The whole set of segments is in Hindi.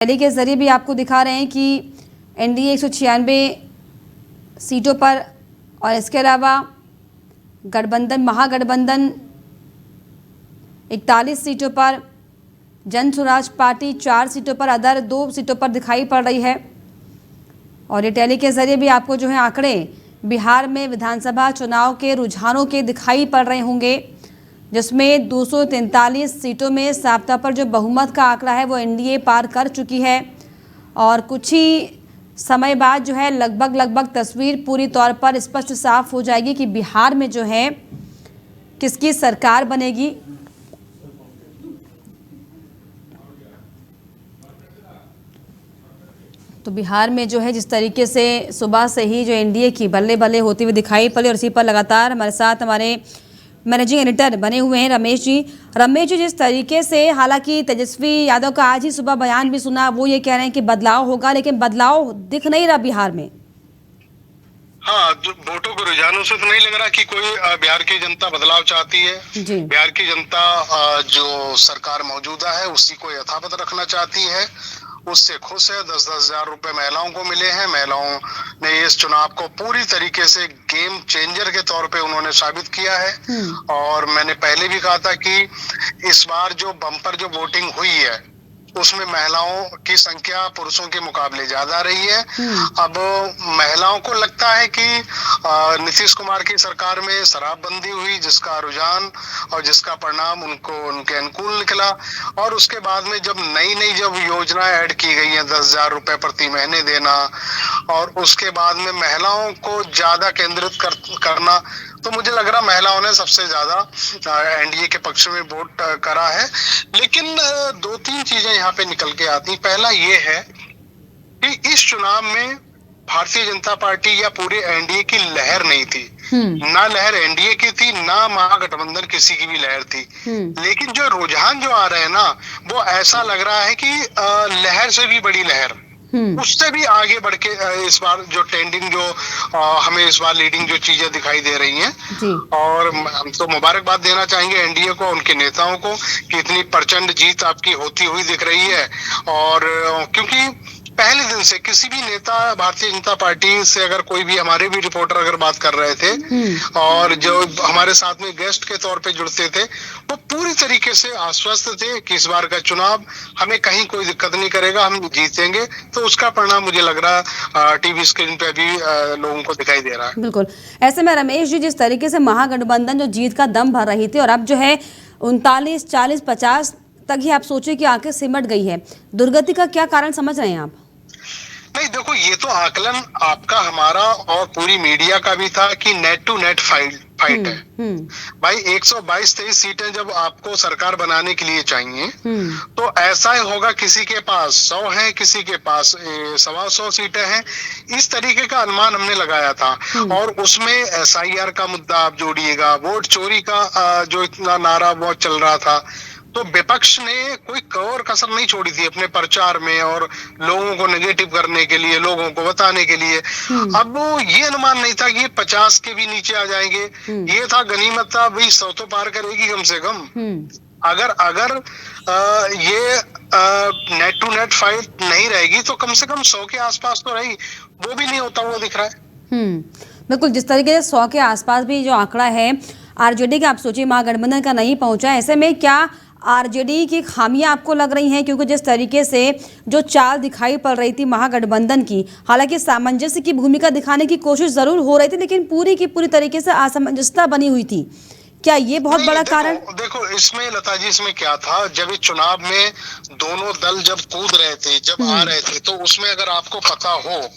रैली के जरिए भी आपको दिखा रहे हैं कि एनडीए 196 सीटों पर और इसके अलावा गठबंधन महागठबंधन 41 सीटों पर, जन स्वराज पार्टी 4 सीटों पर, अदर 2 सीटों पर दिखाई पड़ रही है। और ये रैली के जरिए भी आपको जो है आंकड़े बिहार में विधानसभा चुनाव के रुझानों के दिखाई पड़ रहे होंगे, जिसमें 243 सीटों में साफ तौर पर जो बहुमत का आंकड़ा है वो एनडीए पार कर चुकी है। और कुछ ही समय बाद जो है लगभग तस्वीर पूरी तौर पर स्पष्ट साफ हो जाएगी कि बिहार में जो है किसकी सरकार बनेगी। तो बिहार में जो है जिस तरीके से सुबह से ही जो एनडीए की बल्ले बल्ले होती हुई दिखाई पड़ी, और इसी पर लगातार हमारे साथ हमारे मैनेजिंग एडिटर बने हुए हैं रमेश जी। जिस तरीके से, हालांकि तेजस्वी यादव का आज ही सुबह बयान भी सुना, वो ये कह रहे हैं कि बदलाव होगा, लेकिन बदलाव दिख नहीं रहा बिहार में। हाँ, वोटों के रुझानों से तो नहीं लग रहा कि कोई बिहार की जनता बदलाव चाहती है। बिहार की जनता जो सरकार मौजूदा है उसी को यथावत रखना चाहती है, उससे खुश है। 10-10 हजार रुपए महिलाओं को मिले हैं। महिलाओं ने इस चुनाव को पूरी तरीके से गेम चेंजर के तौर पे उन्होंने साबित किया है। और मैंने पहले भी कहा था कि इस बार जो बम्पर जो वोटिंग हुई है उसमें महिलाओं की संख्या पुरुषों के मुकाबले ज्यादा रही है। अब महिलाओं को लगता है कि नीतीश कुमार की सरकार में शराबबंदी हुई, जिसका रुझान और जिसका परिणाम उनके अनुकूल निकला। और उसके बाद में जब नई जब योजनाएं ऐड की गई हैं, 10,000 रुपए प्रति महीने देना, और उसके बाद में महिलाओं को ज्यादा केंद्रित करना, तो मुझे लग रहा महिलाओं ने सबसे ज्यादा एनडीए के पक्ष में वोट करा है। लेकिन 2-3 चीजें यहाँ पे निकल के आती। पहला ये है कि इस चुनाव में भारतीय जनता पार्टी या पूरे एनडीए की लहर नहीं थी। ना लहर एनडीए की थी, ना महागठबंधन किसी की भी लहर थी। लेकिन जो रुझान जो आ रहे हैं ना, वो ऐसा लग रहा है कि लहर से भी बड़ी लहर, उससे भी आगे बढ़ के इस बार जो ट्रेंडिंग जो हमें इस बार लीडिंग जो चीजें दिखाई दे रही हैं। और हम तो मुबारकबाद देना चाहेंगे एनडीए को, उनके नेताओं को, कि इतनी प्रचंड जीत आपकी होती हुई दिख रही है। और क्योंकि पहले दिन से किसी भी नेता भारतीय जनता पार्टी से, अगर कोई भी हमारे भी रिपोर्टर अगर बात कर रहे थे और जो हमारे साथ में गेस्ट के तौर पे जुड़ते थे, वो पूरी तरीके से आश्वस्त थे कि इस बार का चुनाव हमें कहीं कोई दिक्कत नहीं करेगा, हम जीतेंगे। तो उसका परिणाम मुझे लग रहा टीवी स्क्रीन पे भी लोगों को दिखाई दे रहा है। बिल्कुल। ऐसे में रमेश जी, जिस तरीके से महागठबंधन जो जीत का दम भर रही थी और अब जो है 39, 40, 50 तक ही आप सोचे कि आंखें सिमट गई है, दुर्गति का क्या कारण समझ रहे हैं आप? नहीं, देखो, ये तो आकलन आपका, हमारा और पूरी मीडिया का भी था कि नेट टू नेट फाइट है। भाई 122-23 सीटें जब आपको सरकार बनाने के लिए चाहिए, तो ऐसा ही होगा, किसी के पास 100 है, किसी के पास 125 सीटें हैं। इस तरीके का अनुमान हमने लगाया था। और उसमें एसआईआर का मुद्दा आप जोड़िएगा, वोट चोरी का जो इतना नारा वो चल रहा था, तो विपक्ष ने कोई कौर कसर नहीं छोड़ी थी अपने प्रचार में और लोगों को नेगेटिव करने के लिए, लोगों को बताने के लिए। अब ये अनुमान नहीं था कि ये 50 के भी नीचे आ जाएंगे। ये था, गनीमत था, भाई 100 तो पार करेगी कम से कम। अगर ये नेट टू नेट फाइट नहीं रहेगी तो कम से कम 100 के आसपास तो रही, वो भी नहीं होता हुआ दिख रहा है। बिल्कुल। जिस तरीके से 100 के आसपास भी जो आंकड़ा है आरजेडी का, आप सोचिए महागठबंधन का नहीं पहुंचा। ऐसे में क्या आरजेडी की खामियां आपको लग रही हैं? क्योंकि जिस तरीके से जो चाल दिखाई पड़ रही थी महागठबंधन की, हालांकि सामंजस्य की भूमिका दिखाने की कोशिश जरूर हो रही थी, लेकिन पूरी की पूरी तरीके से असमंजसता बनी हुई थी। क्या ये बहुत बड़ा कारण? देखो, इसमें लता जी, इसमें क्या था, जब इस चुनाव में दोनों दल जब कूद रहे थे, जब आ रहे थे, तो उसमें अगर आपको पता हो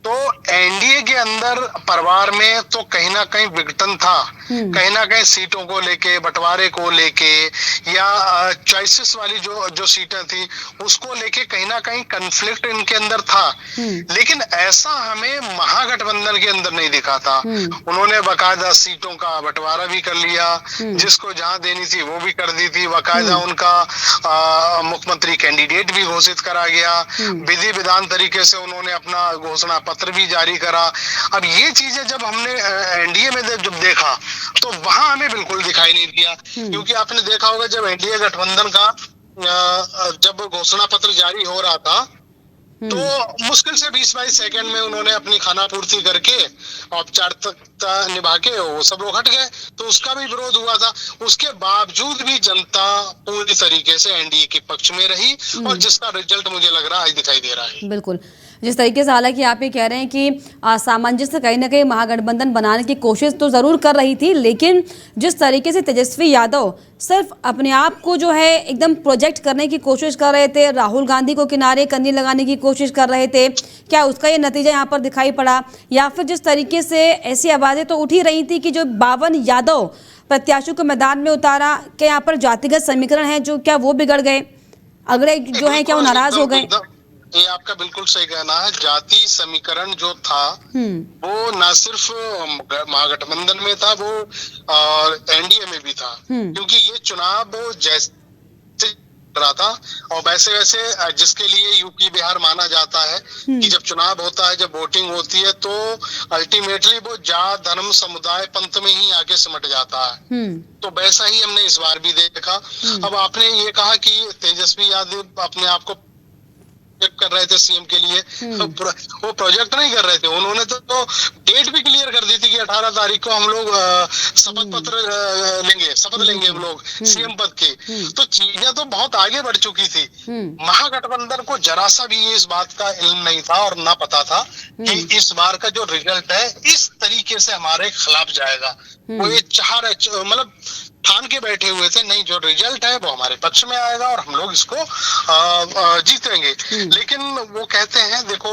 तो एनडीए के अंदर परिवार में तो कहीं ना कहीं विघटन था, कहीं ना कहीं सीटों को लेके, बंटवारे को लेके, या चॉइसेस वाली जो सीटें थी उसको लेके कहीं ना कहीं कन्फ्लिक्ट इनके अंदर था। लेकिन ऐसा हमें महागठबंधन के अंदर नहीं दिखा था। उन्होंने बाकायदा सीटों का बंटवारा भी कर लिया, जिसको जहां देनी थी वो भी कर दी थी। बाकायदा उनका मुख्यमंत्री कैंडिडेट भी घोषित करा गया, विधि विधान तरीके से उन्होंने अपना घोषणा पत्र भी जारी करा। अब ये चीजें जब हमने एनडीए में जब देखा तो वहां हमें बिल्कुल दिखाई नहीं दिया, क्योंकि आपने देखा होगा जब एनडीए गठबंधन का जब घोषणा पत्र जारी हो रहा था तो मुश्किल से 20-22 सेकंड में उन्होंने अपनी खाना पूर्ति करके औपचारिकता निभा के वो सब लोग हट गए, तो उसका भी विरोध हुआ था। उसके बावजूद भी जनता पूरी तरीके से एनडीए के पक्ष में रही और जिसका रिजल्ट मुझे लग रहा है आज दिखाई दे रहा है। बिल्कुल, जिस तरीके से हालांकि आप ये कह रहे हैं कि सामंजस्य कहीं ना कहीं महागठबंधन बनाने की कोशिश तो ज़रूर कर रही थी, लेकिन जिस तरीके से तेजस्वी यादव सिर्फ अपने आप को जो है एकदम प्रोजेक्ट करने की कोशिश कर रहे थे, राहुल गांधी को किनारे करने लगाने की कोशिश कर रहे थे, क्या उसका ये नतीजा यहाँ पर दिखाई पड़ा? या फिर जिस तरीके से ऐसी आवाज़ें तो उठ ही रही थी कि जो 52 यादव प्रत्याशियों को मैदान में उतारा, क्या यहाँ पर जातिगत समीकरण है जो क्या वो बिगड़ गए? अगले जो है क्या वो नाराज हो गए? ये आपका बिल्कुल सही कहना है। जाति समीकरण जो था वो ना सिर्फ महागठबंधन में था, वो और एनडीए में भी था, क्योंकि ये चुनाव जैसे रहा था और वैसे वैसे जिसके लिए यूपी बिहार माना जाता है कि जब चुनाव होता है, जब वोटिंग होती है तो अल्टीमेटली वो जात धर्म समुदाय पंथ में ही आके सिमट जाता है। तो वैसा ही हमने इस बार भी देखा। अब आपने ये कहा कि तेजस्वी यादव अपने आप को कर रहे थे सीएम के लिए, वो प्रोजेक्ट नहीं कर रहे थे, उन्होंने तो डेट भी क्लियर कर दी थी कि 18 तारीख को हम लोग शपथ पत्र लेंगे, शपथ लेंगे हम लोग सीएम पद के। तो चीजें तो बहुत आगे बढ़ चुकी थी। महागठबंधन को जरा सा भी इस बात का इल्म नहीं था और ना पता था कि इस बार का जो रिजल्ट है इस तरीके से हमारे खिलाफ जाएगा। वो ये चाह रहे, मतलब ठान के बैठे हुए थे, नहीं जो रिजल्ट है वो हमारे पक्ष में आएगा और हम लोग इसको जीतेंगे। लेकिन वो कहते हैं देखो,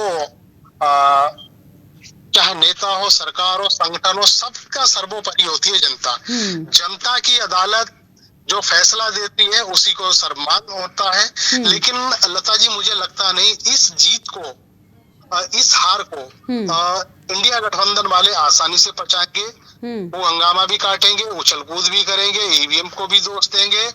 चाहे नेता हो, सरकार हो, संगठन हो, सबका सर्वोपरि होती है जनता। जनता की अदालत जो फैसला देती है उसी को सम्मान होता है। लेकिन लता जी मुझे लगता नहीं इस जीत को, इस हार को इंडिया गठबंधन वाले आसानी से पचाएंगे। वो हंगामा भी काटेंगे, उछल कूद भी करेंगे, ईवीएम को भी दोष देंगे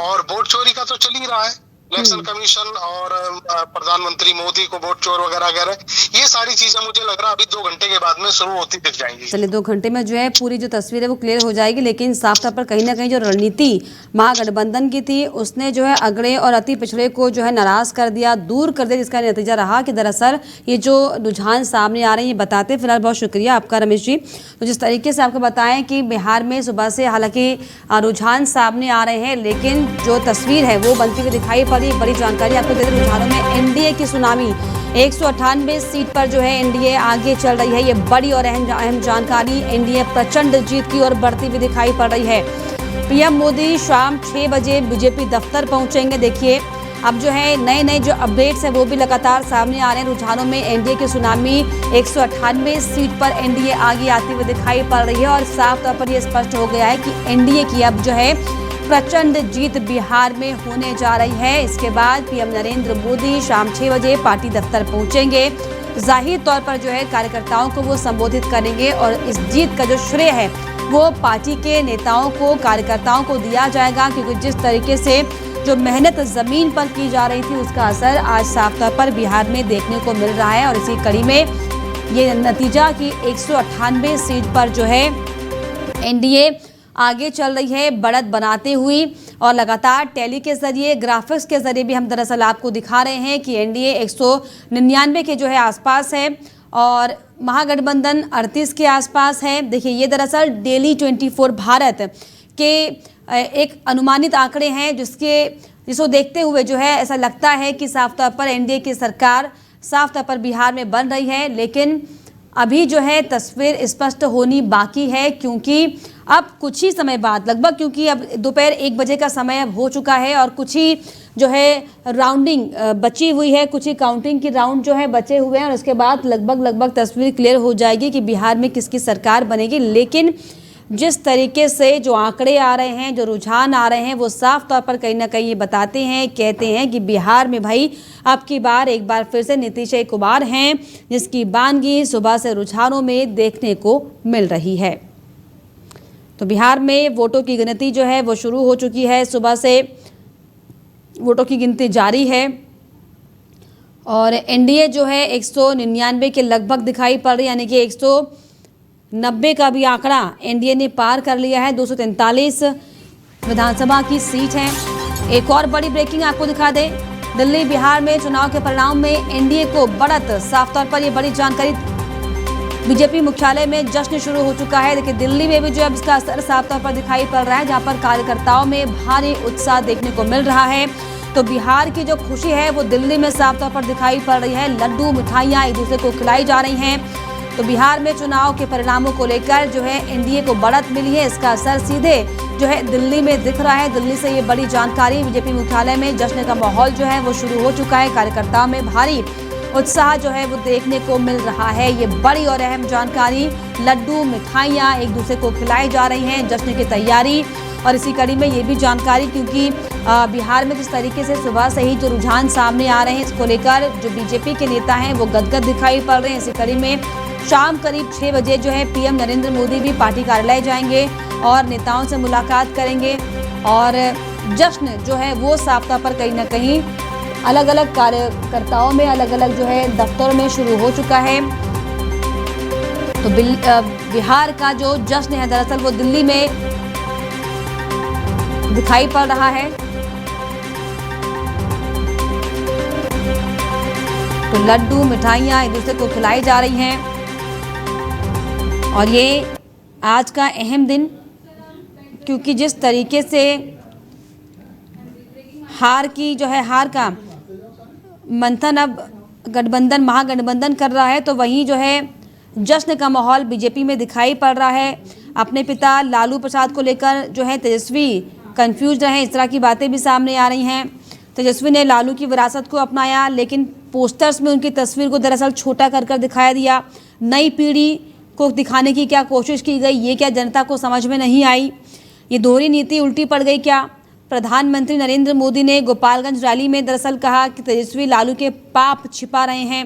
और वोट चोरी का तो चल ही रहा है। इलेक्शन कमीशन और प्रधानमंत्री मोदी को वोट चोर वगैरह वगैरह, ये सारी चीजें मुझे लग रहा है अभी 2 घंटे के बाद में शुरू होती दिख जाएंगी। चलिए 2 घंटे में जो है पूरी जो तस्वीर है वो क्लियर हो जाएगी, लेकिन साफ तौर पर कहीं ना कहीं जो रणनीति महागठबंधन की थी उसने जो है अगड़े और अति पिछड़े को जो है नाराज कर दिया, दूर कर दिया, जिसका नतीजा रहा कि दरअसल ये जो रुझान सामने आ रहे हैं ये बताते। फिलहाल बहुत शुक्रिया आपका रमेश जी। तो जिस तरीके से आपको बताएं कि बिहार में सुबह से हालांकि रुझान सामने आ रहे हैं, लेकिन जो तस्वीर है वो बनती हुई दिखाई पड़ी। बड़ी जानकारी आपको दे दें, रुझानों में एनडीए की सुनामी 198 सीट पर जो है एनडीए आगे चल रही है। ये बड़ी और अहम जानकारी, एनडीए प्रचंड जीत की ओर बढ़ती हुई दिखाई पड़ रही है। पीएम मोदी शाम 6 बजे बीजेपी दफ्तर पहुंचेंगे। देखिए अब जो है नए जो अपडेट्स हैं वो भी लगातार सामने आ रहे हैं। रुझानों में एनडीए की सुनामी 198 सीट पर एनडीए आगे आती हुई दिखाई पड़ रही है और साफ तौर पर यह स्पष्ट हो गया है कि एनडीए की अब जो है प्रचंड जीत बिहार में होने जा रही है। इसके बाद पीएम नरेंद्र मोदी शाम 6 बजे पार्टी दफ्तर पहुंचेंगे। जाहिर तौर पर जो है कार्यकर्ताओं को वो संबोधित करेंगे और इस जीत का जो श्रेय है वो पार्टी के नेताओं को, कार्यकर्ताओं को दिया जाएगा, क्योंकि जिस तरीके से जो मेहनत जमीन पर की जा रही थी उसका असर आज साफ तौर पर बिहार में देखने को मिल रहा है। और इसी कड़ी में ये नतीजा कि 198 सीट पर जो है एनडीए आगे चल रही है बढ़त बनाते हुई, और लगातार टेली के जरिए, ग्राफिक्स के जरिए भी हम दरअसल आपको दिखा रहे हैं कि एनडीए 199 के जो है आसपास है और महागठबंधन 38 के आसपास है। देखिए ये दरअसल डेली 24 भारत के एक अनुमानित आंकड़े हैं जिसको देखते हुए जो है ऐसा लगता है कि साफ तौर पर एनडीए की सरकार साफ तौर पर बिहार में बन रही है। लेकिन अभी जो है तस्वीर स्पष्ट होनी बाकी है, क्योंकि अब कुछ ही समय बाद लगभग, क्योंकि अब दोपहर 1 बजे का समय अब हो चुका है और कुछ ही जो है राउंडिंग बची हुई है, कुछ ही काउंटिंग की राउंड जो है बचे हुए हैं और उसके बाद लगभग तस्वीर क्लियर हो जाएगी कि बिहार में किसकी सरकार बनेगी। लेकिन जिस तरीके से जो आंकड़े आ रहे हैं, जो रुझान आ रहे हैं, वो साफ तौर पर कहीं ना कहीं ये बताते हैं, कहते हैं कि बिहार में भाई अब की बार एक बार फिर से नीतीश कुमार हैं, जिसकी बानगी सुबह से रुझानों में देखने को मिल रही है। तो बिहार में वोटों की गिनती जो है वो शुरू हो चुकी है, सुबह से वोटों की गिनती जारी है और एनडीए जो है 199 के लगभग दिखाई पड़ रही है, यानी कि 190 का भी आंकड़ा एनडीए ने पार कर लिया है। 243 विधानसभा की सीट है एक और बड़ी ब्रेकिंग आपको दिखा दें, दिल्ली बिहार में चुनाव के परिणाम में एनडीए को बढ़त। साफ तौर पर यह बड़ी जानकारी, बीजेपी मुख्यालय में जश्न शुरू हो चुका है। देखिए दिल्ली में भी जो है इसका असर साफ तौर पर दिखाई पड़ रहा है, जहां पर कार्यकर्ताओं में भारी उत्साह देखने को मिल रहा है। तो बिहार की जो खुशी है वो दिल्ली में साफ तौर पर दिखाई पड़ रही है। लड्डू मिठाइयां एक दूसरे को खिलाई जा रही हैं। तो बिहार में चुनाव के परिणामों को लेकर जो है एनडीए को बढ़त मिली है, इसका असर सीधे जो है दिल्ली में दिख रहा है। दिल्ली से ये बड़ी जानकारी, बीजेपी मुख्यालय में जश्न का माहौल जो है वो शुरू हो चुका है। कार्यकर्ताओं में भारी उत्साह जो है वो देखने को मिल रहा है। ये बड़ी और अहम जानकारी, लड्डू मिठाइयाँ एक दूसरे को खिलाई जा रही हैं, जश्न की तैयारी। और इसी कड़ी में ये भी जानकारी, क्योंकि बिहार में जिस तरीके से सुबह से ही जो रुझान सामने आ रहे हैं, इसको लेकर जो बीजेपी के नेता हैं वो गदगद दिखाई पड़ रहे हैं। इसी कड़ी में शाम करीब 6 बजे जो है पीएम नरेंद्र मोदी भी पार्टी कार्यालय जाएंगे और नेताओं से मुलाकात करेंगे। और जश्न जो है वो साफ तौर पर कहीं ना कहीं अलग अलग कार्यकर्ताओं में, अलग अलग जो है दफ्तरों में शुरू हो चुका है। तो बिहार का जो जश्न है दरअसल वो दिल्ली में दिखाई पड़ रहा है। तो लड्डू मिठाइयाँ एक दूसरे को खिलाई जा रही हैं। और ये आज का अहम दिन, क्योंकि जिस तरीके से हार का मंथन अब गठबंधन, महागठबंधन कर रहा है, तो वहीं जो है जश्न का माहौल बीजेपी में दिखाई पड़ रहा है। अपने पिता लालू प्रसाद को लेकर जो है तेजस्वी कंफ्यूज रहे, इस तरह की बातें भी सामने आ रही हैं। तेजस्वी ने लालू की विरासत को अपनाया, लेकिन पोस्टर्स में उनकी तस्वीर को दरअसल छोटा कर दिखाया दिया। नई पीढ़ी को दिखाने की क्या कोशिश की गई, ये क्या जनता को समझ में नहीं आई? ये दोहरी नीति उल्टी पड़ गई क्या? प्रधानमंत्री नरेंद्र मोदी ने गोपालगंज रैली में दरअसल कहा कि तेजस्वी लालू के पाप छिपा रहे हैं।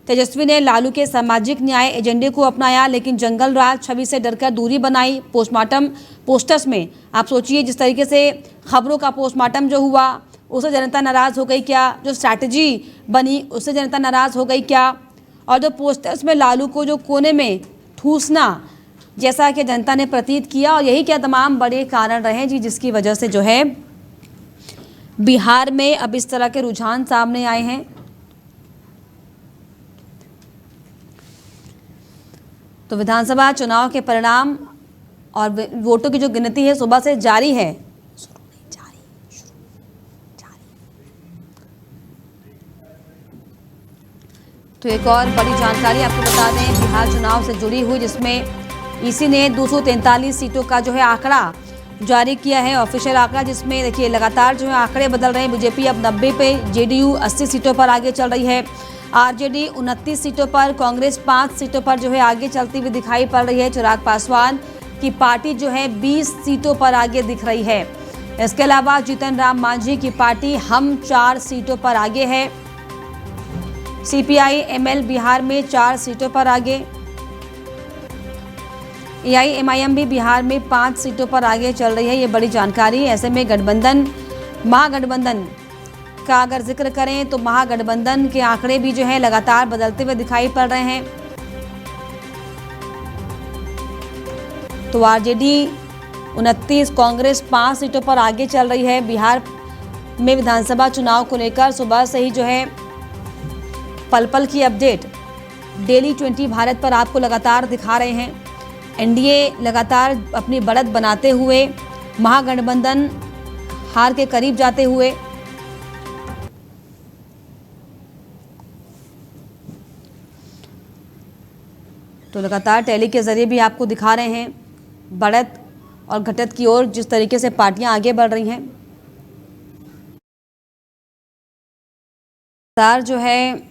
तेजस्वी ने लालू के सामाजिक न्याय एजेंडे को अपनाया, लेकिन जंगल राज छवि से डरकर दूरी बनाई। पोस्टमार्टम पोस्टर्स में आप सोचिए, जिस तरीके से खबरों का पोस्टमार्टम जो हुआ उससे जनता नाराज़ हो गई क्या? जो स्ट्रैटेजी बनी उससे जनता नाराज़ हो गई क्या? और जो पोस्टर्स में लालू को जो कोने में ठूसना, जैसा कि जनता ने प्रतीत किया, और यही क्या तमाम बड़े कारण रहे जी जिसकी वजह से जो है बिहार में अब इस तरह के रुझान सामने आए हैं। तो विधानसभा चुनाव के परिणाम और वोटों की जो गिनती है सुबह से जारी है। तो एक और बड़ी जानकारी आपको बता दें बिहार चुनाव से जुड़ी हुई, जिसमें ईसी ने 243 सीटों का जो है आंकड़ा जारी किया है, ऑफिशियल आंकड़ा, जिसमें देखिए लगातार जो है आंकड़े बदल रहे हैं। बीजेपी अब 90 पे, जेडीयू 80 सीटों पर आगे चल रही है, आरजेडी 29 सीटों पर, कांग्रेस 5 सीटों पर जो है आगे चलती हुई दिखाई पड़ रही है। चिराग पासवान की पार्टी जो है 20 सीटों पर आगे दिख रही है। इसके अलावा जीतन राम मांझी की पार्टी हम 4 सीटों पर आगे है। सीपीआई एमएल बिहार में 4 सीटों पर आगे। एआईएमआईएम भी बिहार में 5 सीटों पर आगे चल रही है। ये बड़ी जानकारी। ऐसे में गठबंधन, महागठबंधन का अगर जिक्र करें तो महागठबंधन के आंकड़े भी जो है लगातार बदलते हुए दिखाई पड़ रहे हैं। तो आरजेडी 29, कांग्रेस 5 सीटों पर आगे चल रही है। बिहार में विधानसभा चुनाव को लेकर सुबह से ही जो है पल पल की अपडेट डेली 20 भारत पर आपको लगातार दिखा रहे हैं। एनडीए लगातार अपनी बढ़त बनाते हुए, महागठबंधन हार के करीब जाते हुए। तो लगातार टेली के जरिए भी आपको दिखा रहे हैं बढ़त और घटत की ओर जिस तरीके से पार्टियां आगे बढ़ रही हैं। लगातार जो है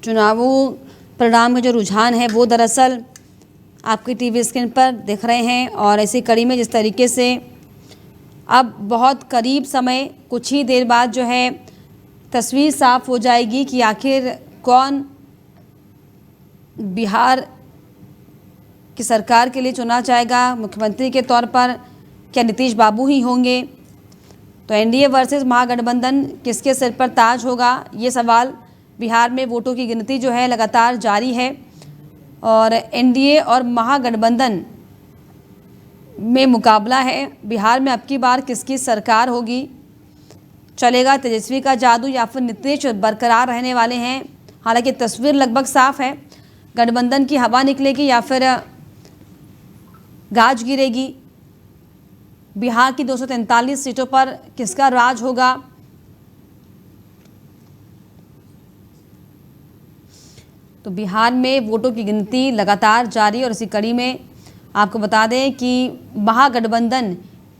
चुनावों परिणाम के जो रुझान है वो दरअसल आपकी टीवी स्क्रीन पर दिख रहे हैं। और इसी कड़ी में जिस तरीके से अब बहुत करीब समय, कुछ ही देर बाद जो है तस्वीर साफ हो जाएगी कि आखिर कौन बिहार की सरकार के लिए चुना जाएगा मुख्यमंत्री के तौर पर। क्या नीतीश बाबू ही होंगे? तो एनडीए वर्सेस महागठबंधन किसके सिर पर ताज होगा, ये सवाल। बिहार में वोटों की गिनती जो है लगातार जारी है और एनडीए और महागठबंधन में मुकाबला है। बिहार में अब की बार किसकी सरकार होगी? चलेगा तेजस्वी का जादू या फिर नीतीश बरकरार रहने वाले हैं? हालांकि तस्वीर लगभग साफ है, गठबंधन की हवा निकलेगी या फिर गाज गिरेगी। बिहार की 243 सीटों पर किसका राज होगा? तो बिहार में वोटों की गिनती लगातार जारी और इसी कड़ी में आपको बता दें कि महागठबंधन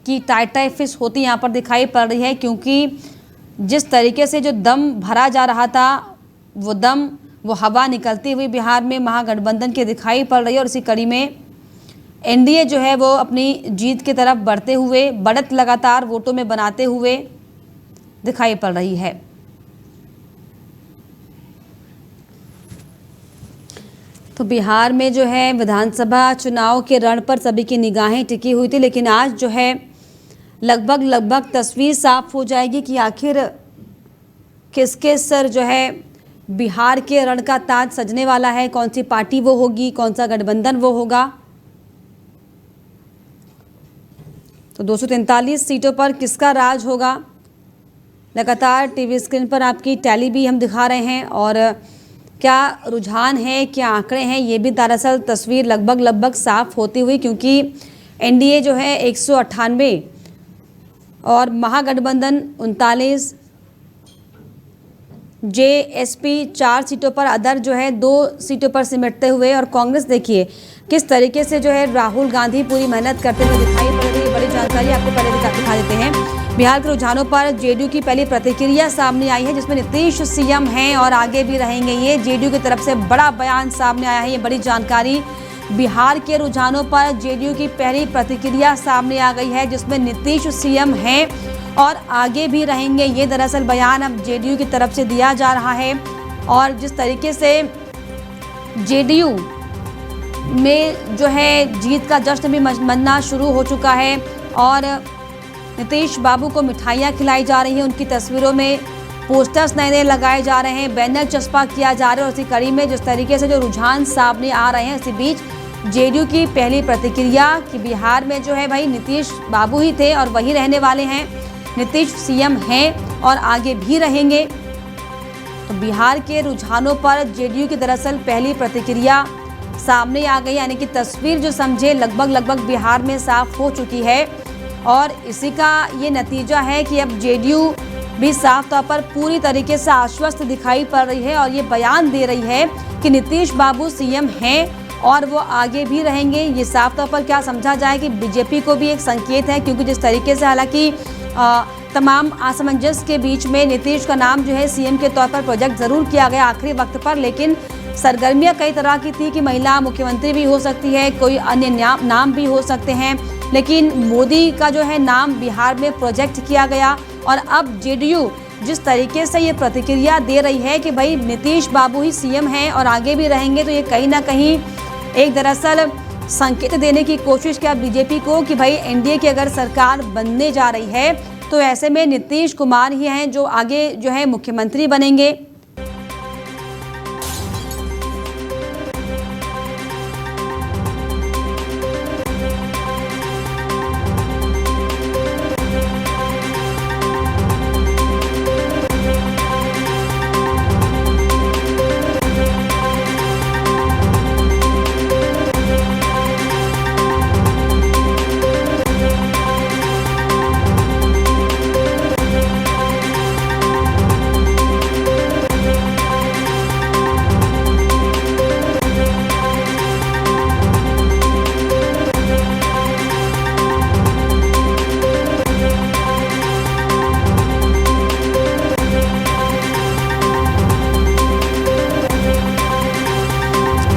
की टाई फिश होती यहाँ पर दिखाई पड़ रही है, क्योंकि जिस तरीके से जो दम भरा जा रहा था वो हवा निकलती हुई बिहार में महागठबंधन की दिखाई पड़ रही है और इसी कड़ी में एनडीए जो है वो अपनी जीत की तरफ बढ़ते हुए बढ़त लगातार वोटों में बनाते हुए दिखाई पड़ रही है। तो बिहार में जो है विधानसभा चुनाव के रण पर सभी की निगाहें टिकी हुई थी, लेकिन आज जो है लगभग तस्वीर साफ हो जाएगी कि आखिर किसके सर जो है बिहार के रण का ताज सजने वाला है, कौन सी पार्टी वो होगी, कौन सा गठबंधन वो होगा। तो 243 सीटों पर किसका राज होगा? लगातार टीवी स्क्रीन पर आपकी टैली भी हम दिखा रहे हैं और क्या रुझान है, क्या आंकड़े हैं, ये भी दरअसल तस्वीर लगभग साफ होती हुई, क्योंकि एनडीए जो है 198 और महागठबंधन 39, जेएसपी 4 सीटों पर, अदर जो है 2 सीटों पर सिमटते हुए, और कांग्रेस देखिए किस तरीके से जो है राहुल गांधी पूरी मेहनत करते हुए दिखाई पड़ रही है। बड़ी जानकारी आपको पहले दिखा देते हैं। बिहार के रुझानों पर जेडीयू की पहली प्रतिक्रिया सामने आई है, जिसमें नीतीश सीएम हैं और आगे भी रहेंगे। ये जेडीयू की तरफ से बड़ा बयान सामने आया है, ये बड़ी जानकारी। बिहार के रुझानों पर जेडीयू की पहली प्रतिक्रिया सामने आ गई है, जिसमें नीतीश सीएम हैं और आगे भी रहेंगे। ये दरअसल बयान अब जेडीयू की तरफ से दिया जा रहा है और जिस तरीके से जेडीयू में जो है जीत का जश्न भी मनना शुरू हो चुका है और नीतीश बाबू को मिठाइयाँ खिलाई जा रही हैं, उनकी तस्वीरों में पोस्टर्स नए लगाए जा रहे हैं, बैनर चस्पा किया जा रहा है और इसी कड़ी में जिस तरीके से जो रुझान सामने आ रहे हैं, इसी बीच जेडीयू की पहली प्रतिक्रिया कि बिहार में जो है भाई नीतीश बाबू ही थे और वही रहने वाले हैं, नीतीश सीएम हैं और आगे भी रहेंगे। तो बिहार के रुझानों पर जेडीयू की दरअसल पहली प्रतिक्रिया सामने आ गई, यानी कि तस्वीर जो समझे लगभग बिहार में साफ हो चुकी है और इसी का ये नतीजा है कि अब जेडीयू भी साफ तौर पर पूरी तरीके से आश्वस्त दिखाई पड़ रही है और ये बयान दे रही है कि नीतीश बाबू सीएम हैं और वो आगे भी रहेंगे। ये साफ तौर पर क्या समझा जाए कि बीजेपी को भी एक संकेत है, क्योंकि जिस तरीके से हालांकि तमाम असमंजस के बीच में नीतीश का नाम जो है सीएम के तौर पर प्रोजेक्ट जरूर किया गया आखिरी वक्त पर, लेकिन सरगर्मियां कई तरह की थी कि महिला मुख्यमंत्री भी हो सकती है, कोई अन्य नाम भी हो सकते हैं, लेकिन मोदी का जो है नाम बिहार में प्रोजेक्ट किया गया। और अब जेडीयू जिस तरीके से ये प्रतिक्रिया दे रही है कि भाई नीतीश बाबू ही सीएम हैं और आगे भी रहेंगे, तो ये कहीं ना कहीं एक दरअसल संकेत देने की कोशिश किया बीजेपी को कि भाई एनडीए की अगर सरकार बनने जा रही है तो ऐसे में नीतीश कुमार ही हैं जो आगे जो है मुख्यमंत्री बनेंगे।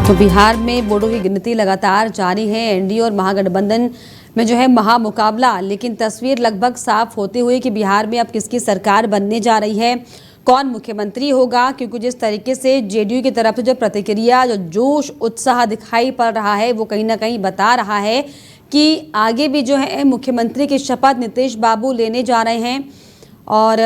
तो बिहार में वोटों की गिनती लगातार जारी है। एनडीए और महागठबंधन में जो है महामुकाबला, लेकिन तस्वीर लगभग साफ होते हुए कि बिहार में अब किसकी सरकार बनने जा रही है, कौन मुख्यमंत्री होगा, क्योंकि जिस तरीके से जेडीयू की तरफ से जो प्रतिक्रिया, जो जोश उत्साह दिखाई पड़ रहा है, वो कहीं ना कहीं बता रहा है कि आगे भी जो है मुख्यमंत्री की शपथ नीतीश बाबू लेने जा रहे हैं। और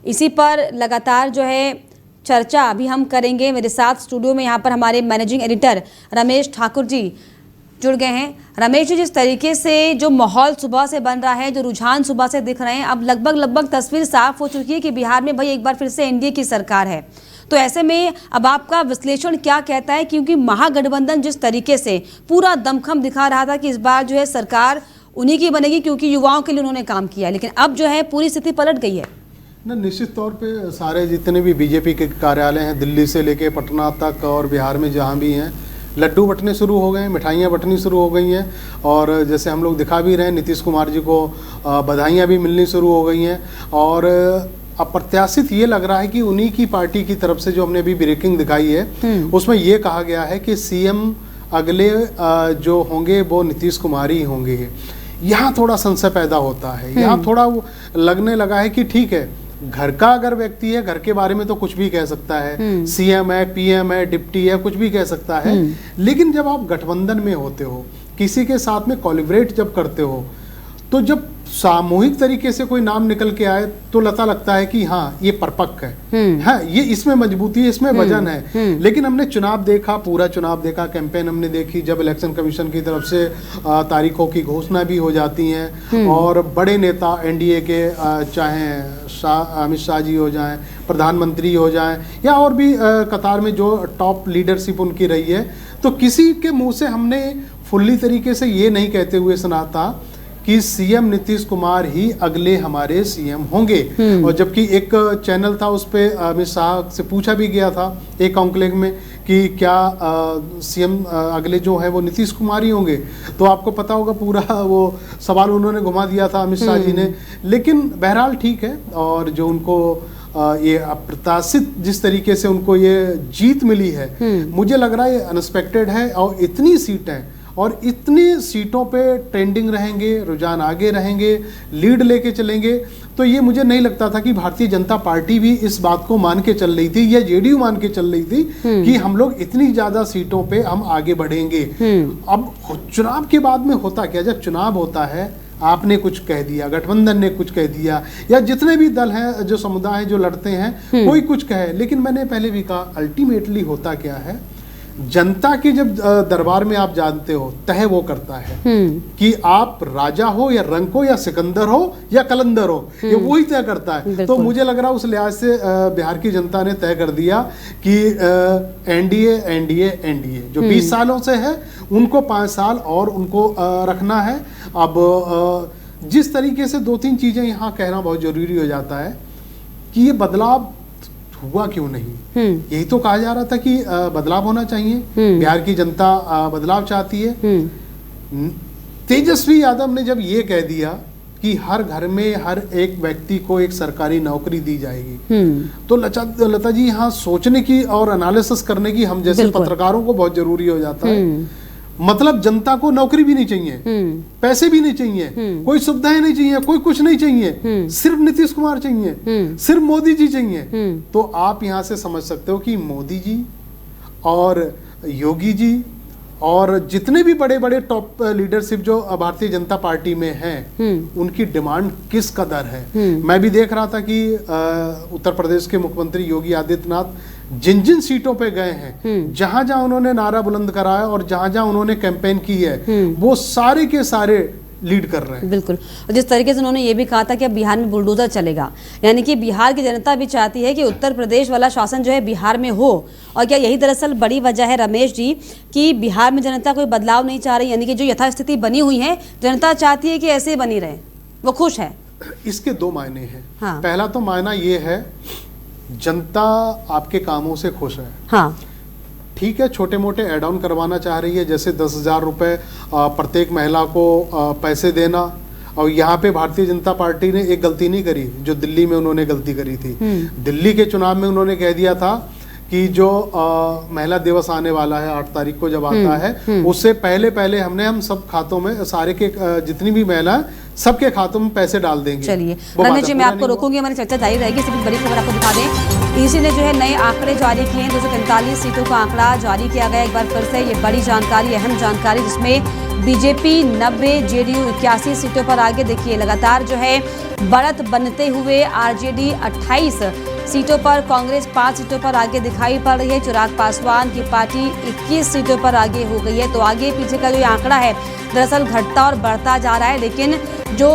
इसी पर लगातार जो है चर्चा अभी हम करेंगे। मेरे साथ स्टूडियो में यहाँ पर हमारे मैनेजिंग एडिटर रमेश ठाकुर जी, जुड़ गए हैं। रमेश जी, जिस तरीके से जो माहौल सुबह से बन रहा है, जो रुझान सुबह से दिख रहे हैं, अब लगभग तस्वीर साफ हो चुकी है कि बिहार में भाई एक बार फिर से एनडीए की सरकार है। तो ऐसे में अब आपका विश्लेषण क्या कहता है, क्योंकि महागठबंधन जिस तरीके से पूरा दमखम दिखा रहा था कि इस बार जो है सरकार उन्हीं की बनेगी क्योंकि युवाओं के लिए उन्होंने काम किया, लेकिन अब जो है पूरी स्थिति पलट गई है। ना, निश्चित तौर पे सारे जितने भी बीजेपी के कार्यालय हैं दिल्ली से लेके पटना तक और बिहार में जहाँ भी हैं, लड्डू बंटने शुरू हो गए हैं, मिठाइयाँ बंटनी शुरू हो गई हैं। और जैसे हम लोग दिखा भी रहे हैं, नीतीश कुमार जी को बधाइयाँ भी मिलनी शुरू हो गई हैं। और अप्रत्याशित ये लग रहा है कि उन्हीं की पार्टी की तरफ से जो हमने अभी ब्रेकिंग दिखाई है उसमें ये कहा गया है कि सीएम अगले जो होंगे वो नीतीश कुमार ही होंगे। यहाँ थोड़ा संशय पैदा होता है, यहाँ थोड़ा लगने लगा है कि ठीक है, घर का अगर व्यक्ति है, घर के बारे में तो कुछ भी कह सकता है, सीएम है, पीएम है, डिप्टी है, कुछ भी कह सकता है। लेकिन जब आप गठबंधन में होते हो, किसी के साथ में कोलैबोरेट जब करते हो, तो जब सामूहिक तरीके से कोई नाम निकल के आए तो लगता है कि हाँ ये परिपक्व है, हाँ ये इसमें मजबूती है, इसमें वजन है। लेकिन हमने चुनाव देखा, पूरा चुनाव देखा, कैंपेन हमने देखी, जब इलेक्शन कमीशन की तरफ से तारीखों की घोषणा भी हो जाती हैं और बड़े नेता एनडीए के चाहे अमित शाह जी हो जाएं, प्रधानमंत्री हो जाएं, या और भी कतार में जो टॉप लीडरशिप उनकी रही है, तो किसी के मुंह से हमने फुल्ली तरीके से ये नहीं कहते हुए सुना था कि सीएम नीतीश कुमार ही अगले हमारे सीएम होंगे। और जबकि एक चैनल था, उस पर अमित शाह से पूछा भी गया था एक कॉन्क्लेव में कि क्या सीएम अगले जो है वो नीतीश कुमार ही होंगे, तो आपको पता होगा पूरा वो सवाल उन्होंने घुमा दिया था अमित शाह जी ने। लेकिन बहरहाल ठीक है, और जो उनको ये अप्रत्याशित जिस तरीके से उनको ये जीत मिली है, मुझे लग रहा है ये अनएक्सपेक्टेड है। और इतनी सीटें और इतनी सीटों पे ट्रेंडिंग रहेंगे, रुझान आगे रहेंगे, लीड लेके चलेंगे, तो ये मुझे नहीं लगता था कि भारतीय जनता पार्टी भी इस बात को मान के चल रही थी या जेडीयू मान के चल रही थी कि हम लोग इतनी ज्यादा सीटों पे हम आगे बढ़ेंगे। अब चुनाव के बाद में होता क्या, जब चुनाव होता है आपने कुछ कह दिया, गठबंधन ने कुछ कह दिया, या जितने भी दल हैं, जो समुदाय जो लड़ते हैं, कोई कुछ कहे, लेकिन मैंने पहले भी कहा अल्टीमेटली होता क्या है, जनता के जब दरबार में आप जानते हो, तय वो करता है कि आप राजा हो या रंक हो या सिकंदर हो या कलंदर हो, ये वही तय करता है। तो मुझे लग रहा है उस लिहाज से बिहार की जनता ने तय कर दिया कि एनडीए एनडीए एनडीए जो 20 सालों से है उनको 5 साल और उनको रखना है। अब जिस तरीके से 2-3 चीजें यहाँ कहना बहुत जरूरी हो जाता है कि ये बदलाव हुआ क्यों नहीं। यही तो कहा जा रहा था कि बदलाव होना चाहिए, बिहार की जनता बदलाव चाहती है। तेजस्वी यादव ने जब ये कह दिया कि हर घर में हर एक व्यक्ति को एक सरकारी नौकरी दी जाएगी, तो लता जी यहाँ सोचने की और एनालिसिस करने की हम जैसे पत्रकारों को बहुत जरूरी हो जाता है। मतलब जनता को नौकरी भी नहीं चाहिए, पैसे भी नहीं चाहिए, कोई सुविधाएं नहीं चाहिए, कोई कुछ नहीं चाहिए, सिर्फ नीतीश कुमार चाहिए, सिर्फ मोदी जी चाहिए। तो आप यहां से समझ सकते हो कि मोदी जी और योगी जी और जितने भी बड़े बड़े टॉप लीडरशिप जो भारतीय जनता पार्टी में हैं, उनकी डिमांड किस कदर है। मैं भी देख रहा था कि उत्तर प्रदेश के मुख्यमंत्री योगी आदित्यनाथ जिन जिन सीटों पे गए हैं, जहां जहां उन्होंने नारा बुलंद कराया और जहां जहां उन्होंने कैंपेन की है, वो सारे के सारे लीड कर रहे हैं। बिल्कुल। और जिस तरीके से उन्होंने ये भी कहा था कि अब बिहार में बुलडोजर चलेगा, यानी कि बिहार की जनता भी चाहती है कि उत्तर प्रदेश वाला शासन जो है बिहार में हो। और क्या यही दरअसल बड़ी वजह है रमेश जी कि बिहार में जनता कोई बदलाव नहीं चाह रही, यानी कि जो यथास्थिति बनी हुई है जनता चाहती है कि ऐसे बनी रहे, वो खुश है। इसके 2 मायने हैं। हाँ। पहला तो मायना ये है जनता आपके कामों से खुश है। हाँ। ठीक है, छोटे मोटे एड ऑन करवाना चाह रही है, जैसे 10,000 रुपये प्रत्येक महिला को पैसे देना। और यहाँ पे भारतीय जनता पार्टी ने एक गलती नहीं करी जो दिल्ली में उन्होंने गलती करी थी। दिल्ली के चुनाव में उन्होंने कह दिया था कि जो महिला दिवस आने वाला है 8 तारीख को जब आता है, उससे पहले हम सब खातों में सारे के जितनी भी महिला सबके खातों में पैसे डाल देंगे। चलिए रमेश जी, मैं आपको रोकूंगी, हमारी चर्चा जारी रहेगी। सिर्फ बड़ी खबर आपको दिखा दें, ईसी ने जो है नए आंकड़े जारी किए हैं। 243 सीटों का आंकड़ा जारी किया गया। एक बार फिर से ये बड़ी जानकारी, अहम जानकारी, जिसमें बीजेपी 90, जेडीयू 81 सीटों पर आगे। देखिए लगातार जो है बढ़त बनते हुए आरजेडी 28 सीटों पर कांग्रेस 5 सीटों पर आगे दिखाई पड़ रही है। चिराग पासवान की पार्टी 21 सीटों पर आगे हो गई है। तो आगे पीछे का जो ये आंकड़ा है दरअसल घटता और बढ़ता जा रहा है, लेकिन जो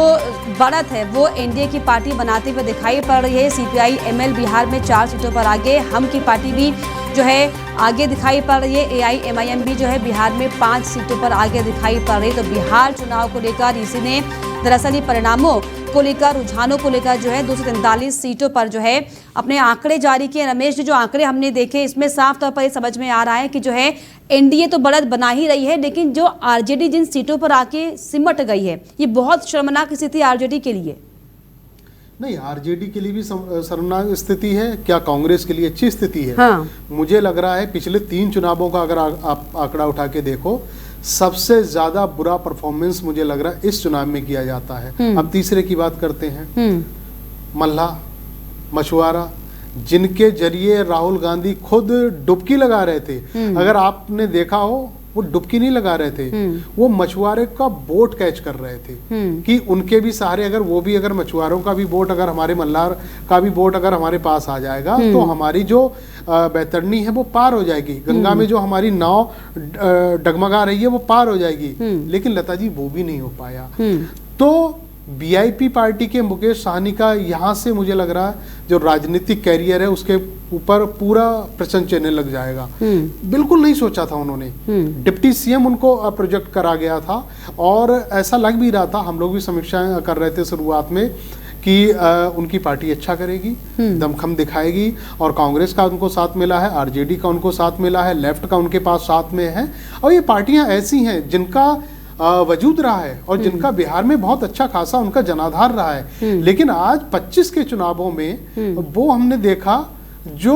बढ़त है वो एनडीए की पार्टी बनाते हुए दिखाई पड़ रही है। सीपीआई एमएल बिहार में 4 सीटों पर आगे, हम की पार्टी भी जो है आगे दिखाई पड़ रही है। एआईएमआईएम भी जो है बिहार में 5 सीटों पर आगे दिखाई पड़ रही है। तो बिहार चुनाव को लेकर इसी ने दरअसल ये परिणामों को लेकर, रुझानों को लेकर जो है 243 सीटों पर जो है अपने आंकड़े जारी किए। रमेश जी, जो आंकड़े हमने देखे इसमें साफ तौर पर ये समझ में आ रहा है कि जो है एनडीए तो बढ़त बना ही रही है, लेकिन जो आरजेडी जिन सीटों पर आके सिमट गई है, ये बहुत शर्मनाक स्थिति आरजेडी के लिए। नहीं, आरजेडी के लिए भी शर्मनाक स्थिति है क्या, कांग्रेस के लिए अच्छी स्थिति है। हाँ। मुझे लग रहा है पिछले 3 चुनावों का अगर आप आंकड़ा उठा के देखो, सबसे ज्यादा बुरा परफॉर्मेंस मुझे लग रहा है इस चुनाव में किया जाता है। अब तीसरे की बात करते हैं, मल्ला, मछुआरा, जिनके जरिए राहुल गांधी खुद डुबकी लगा रहे थे। अगर आपने देखा हो, वो डुबकी नहीं लगा रहे थे, वो मछुआरे का बोट कैच कर रहे थे कि उनके भी सहारे अगर मछुआरों का भी बोट, अगर हमारे मल्लार का भी बोट अगर हमारे पास आ जाएगा तो हमारी जो बैतरणी है वो पार हो जाएगी, गंगा में जो हमारी नाव डगमगा रही है वो पार हो जाएगी। लेकिन लता जी वो भी नहीं हो पाया। तो वीआईपी पार्टी के मुकेश सहनी का यहाँ से मुझे लग रहा है जो राजनीतिक कैरियर है उसके ऊपर पूरा प्रश्न चिन्ह लग जाएगा। बिल्कुल नहीं सोचा था उन्होंने, डिप्टी सीएम उनको प्रोजेक्ट करा गया था और ऐसा लग भी रहा था, हम लोग भी समीक्षा कर रहे थे शुरुआत में कि उनकी पार्टी अच्छा करेगी, दमखम दिखाएगी, और कांग्रेस का उनको साथ मिला है, आरजेडी का उनको साथ मिला है, लेफ्ट का उनके पास साथ में है, और ये पार्टियां ऐसी हैं जिनका वजूद रहा है और जिनका बिहार में बहुत अच्छा खासा उनका जनाधार रहा है। लेकिन आज 25 के चुनावों में वो हमने देखा जो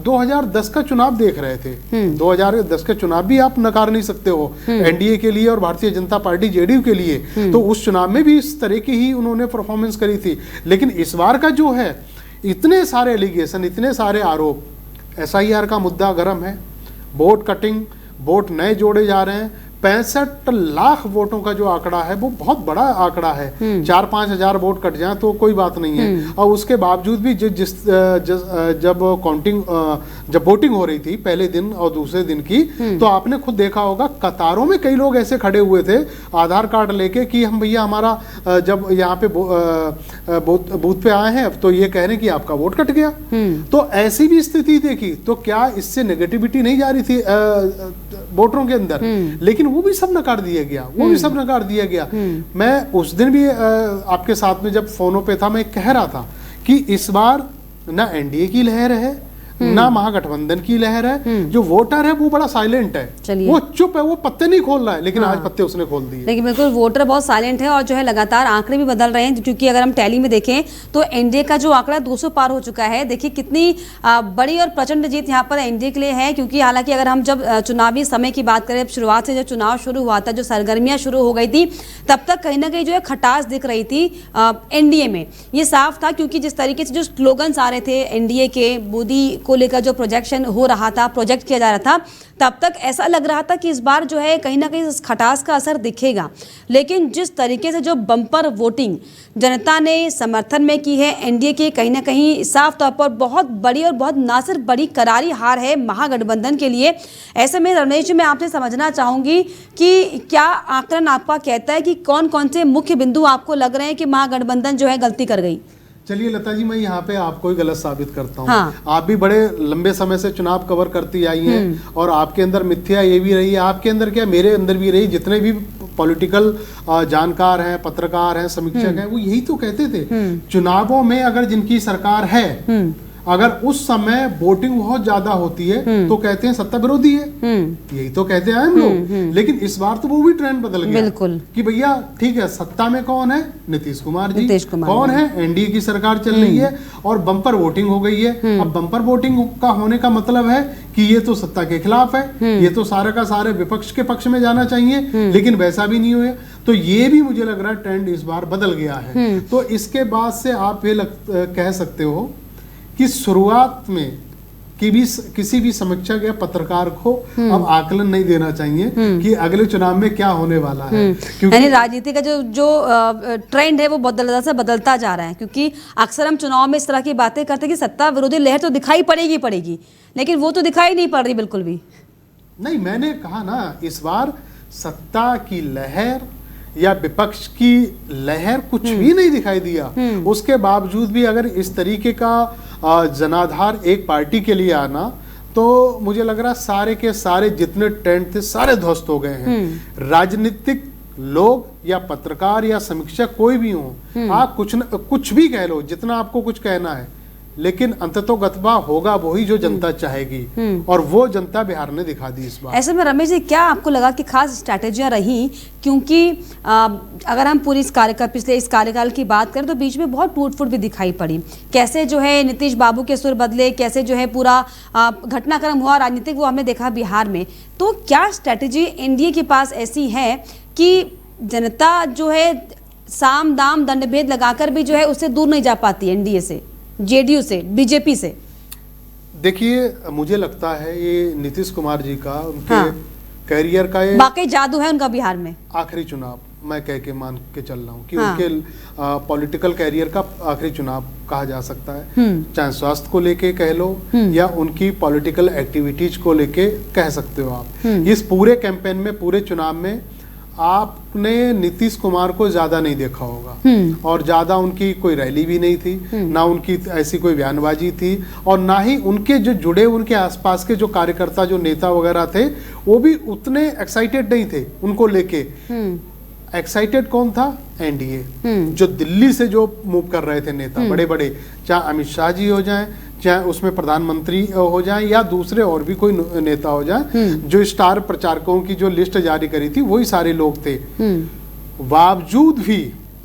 2010 का चुनाव देख रहे थे। 2010 के चुनाव भी आप नकार नहीं सकते हो एनडीए के लिए और भारतीय जनता पार्टी जेडीयू के लिए। तो उस चुनाव में भी इस तरह की ही उन्होंने परफॉर्मेंस करी थी। लेकिन इस बार का जो है, इतने सारे एलिगेशन, इतने सारे आरोप, एसआईआर का मुद्दा गर्म है, वोट कटिंग, वोट नए जोड़े जा रहे हैं, 65 लाख वोटों का जो आंकड़ा है वो बहुत बड़ा आंकड़ा है। 4-5 हजार वोट कट जाए तो कोई बात नहीं है, और उसके बावजूद भी जब काउंटिंग, जब वोटिंग हो रही थी पहले दिन और दूसरे दिन की, तो आपने खुद देखा होगा कतारों में कई लोग ऐसे खड़े हुए थे आधार कार्ड लेके कि हम भैया हमारा जब यहाँ पे बूथ पे आए हैं अब तो ये कह रहे हैं कि आपका वोट कट गया। तो ऐसी भी स्थिति देखी, तो क्या इससे नेगेटिविटी नहीं जा रही थी वोटरों के अंदर? लेकिन वो भी सब नकार दिया गया, मैं उस दिन भी आपके साथ में जब फोनों पे था, मैं कह रहा था कि इस बार ना एनडीए की लहर है ना महागठबंधन की लहर है, जो वोटर है वो बड़ा साइलेंट है, वो चुप है, वो पत्ते नहीं खोल रहा है, लेकिन आज पत्ते उसने खोल दिए। लेकिन बिल्कुल वोटर बहुत साइलेंट है और जो है लगातार आंकड़े भी बदल रहे हैं, क्योंकि अगर हम टैली में देखें तो एनडीए का जो आंकड़ा 200 पार हो चुका है। देखिए कितनी बड़ी और प्रचंड जीत यहाँ पर एनडीए के लिए है, क्योंकि हालांकि अगर हम जब चुनावी समय की बात करें, शुरुआत से जो चुनाव शुरू हुआ था, जो सरगर्मियां शुरू हो गई थी, तब तक कहीं ना कहीं जो है खटास दिख रही थी एनडीए में। ये साफ था क्योंकि जिस तरीके से जो स्लोगन्स आ रहे थे एनडीए के, मोदी को लेकर जो प्रोजेक्शन हो रहा था, प्रोजेक्ट किया जा रहा था, तब तक ऐसा लग रहा था कि इस बार जो है कहीं ना कहीं इस खटास का असर दिखेगा। लेकिन जिस तरीके से जो बम्पर वोटिंग जनता ने समर्थन में की है एनडीए के, कहीं ना कहीं साफ तौर पर बहुत बड़ी और बहुत ना सिर्फ बड़ी करारी हार है महागठबंधन के लिए। ऐसे में रमेश जी, मैं आपसे समझना चाहूंगी कि क्या आकलन आपका कहता है कि कौन कौन से मुख्य बिंदु आपको लग रहे हैं कि महागठबंधन जो है गलती कर गई? चलिए लता जी, मैं यहाँ पे आपको ही गलत साबित करता हूँ। हाँ। आप भी बड़े लंबे समय से चुनाव कवर करती आई हैं और आपके अंदर मिथ्या ये भी रही है, आपके अंदर क्या मेरे अंदर भी रही, जितने भी पॉलिटिकल जानकार हैं, पत्रकार हैं, समीक्षक हैं, वो यही तो कहते थे चुनावों में अगर जिनकी सरकार है, अगर उस समय वोटिंग बहुत ज्यादा होती है तो कहते हैं सत्ता विरोधी है, यही तो कहते हैं हम लोग। लेकिन इस बार तो वो भी ट्रेंड बदल गया, बिल्कुल, कि भैया ठीक है, सत्ता में कौन है? नीतीश कुमार जी, कौन है? एनडीए की सरकार चल रही है और बम्पर वोटिंग हो गई है। अब बम्पर वोटिंग का होने का मतलब है कि ये तो सत्ता के खिलाफ है, ये तो सारे का सारे विपक्ष के पक्ष में जाना चाहिए, लेकिन वैसा भी नहीं हुआ। तो ये भी मुझे लग रहा है ट्रेंड इस बार बदल गया है। तो इसके बाद से आप ये कह सकते हो कि शुरुआत में किसी भी समीक्षक या पत्रकार को अब आकलन नहीं देना चाहिए कि अगले चुनाव में क्या होने वाला है, यानी राजनीति का जो ट्रेंड है वो बदलता जा रहा है, क्योंकि अक्सर हम चुनाव में इस तरह की बातें करते हैं कि सत्ता विरोधी लहर तो दिखाई पड़ेगी, लेकिन वो तो दिखाई नहीं पड़ रही बिल्कुल भी। नहीं, मैंने कहा ना, इस बार सत्ता की लहर या विपक्ष की लहर कुछ भी नहीं दिखाई दिया। उसके बावजूद भी अगर इस तरीके का जनाधार एक पार्टी के लिए आना, तो मुझे लग रहा सारे के सारे जितने ट्रेंड थे सारे ध्वस्त हो गए हैं। राजनीतिक लोग या पत्रकार या समीक्षक कोई भी हो, आप कुछ भी कह लो, जितना आपको कुछ कहना है, लेकिन अंततोगत्वा होगा वही जो जनता चाहेगी, और वो जनता बिहार ने दिखा दी इस बार। ऐसे में रमेश जी, क्या आपको लगा कि खास स्ट्रैटेजियां रही? क्योंकि अगर हम पूरी पिछले इस कार्यकाल की बात करें तो बीच में बहुत टूट फूट भी दिखाई पड़ी। कैसे जो है नीतीश बाबू के सुर बदले, कैसे जो है पूरा घटनाक्रम हुआ राजनीतिक, वो हमने देखा बिहार में। तो क्या स्ट्रैटेजी एनडीए के पास ऐसी है कि जनता जो है साम दाम दंड भेद लगाकर भी जो है उससे दूर नहीं जा पाती, एनडीए से, जेडीयू से, बीजेपी से? देखिए, मुझे लगता है ये नीतीश कुमार जी का, उनके करियर का ये वाकई जादू है उनका बिहार में। आखिरी चुनाव मैं कह के मान के चल रहा हूँ कि उनके पॉलिटिकल करियर का आखिरी चुनाव कहा जा सकता है। चाहे स्वास्थ्य को लेके कह लो या उनकी पॉलिटिकल एक्टिविटीज को लेके कह सकते हो आप। इस पूरे कैंपेन में, पूरे चुनाव में आपने नीतीश कुमार को ज्यादा नहीं देखा होगा, और ज्यादा उनकी कोई रैली भी नहीं थी, ना उनकी ऐसी कोई बयानबाजी थी, और ना ही उनके जो जुड़े उनके आसपास के जो कार्यकर्ता, जो नेता वगैरह थे, वो भी उतने एक्साइटेड नहीं थे उनको लेके। एक्साइटेड कौन था? एनडीए, जो दिल्ली से जो मूव कर रहे थे नेता बड़े बड़े, चाहे अमित शाह जी हो जाएं, चाहे उसमें प्रधानमंत्री हो जाएं, या दूसरे और भी कोई नेता हो जाएं, जो स्टार प्रचारकों की जो लिस्ट जारी करी थी वही सारे लोग थे। बावजूद भी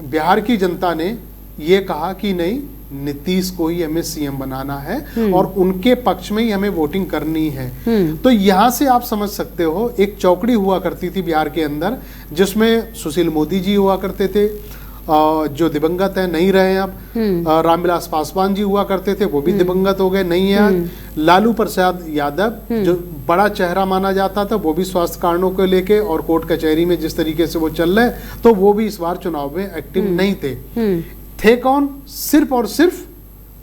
बिहार की जनता ने ये कहा कि नहीं, नीतीश को ही हमें सीएम बनाना है और उनके पक्ष में ही हमें वोटिंग करनी है। तो यहां से आप समझ सकते हो, एक चौकड़ी हुआ करती थी बिहार के अंदर, जिसमें सुशील मोदी जी हुआ करते थे, जो दिवंगत है, नहीं रहे अब। रामविलास पासवान जी हुआ करते थे, वो भी दिवंगत हो गए, नहीं है। लालू प्रसाद यादव, जो बड़ा चेहरा माना जाता था, वो भी स्वास्थ्य कारणों को लेके और कोर्ट कचहरी में जिस तरीके से वो चल रहे, तो वो भी इस बार चुनाव में एक्टिव नहीं थे कौन? सिर्फ और सिर्फ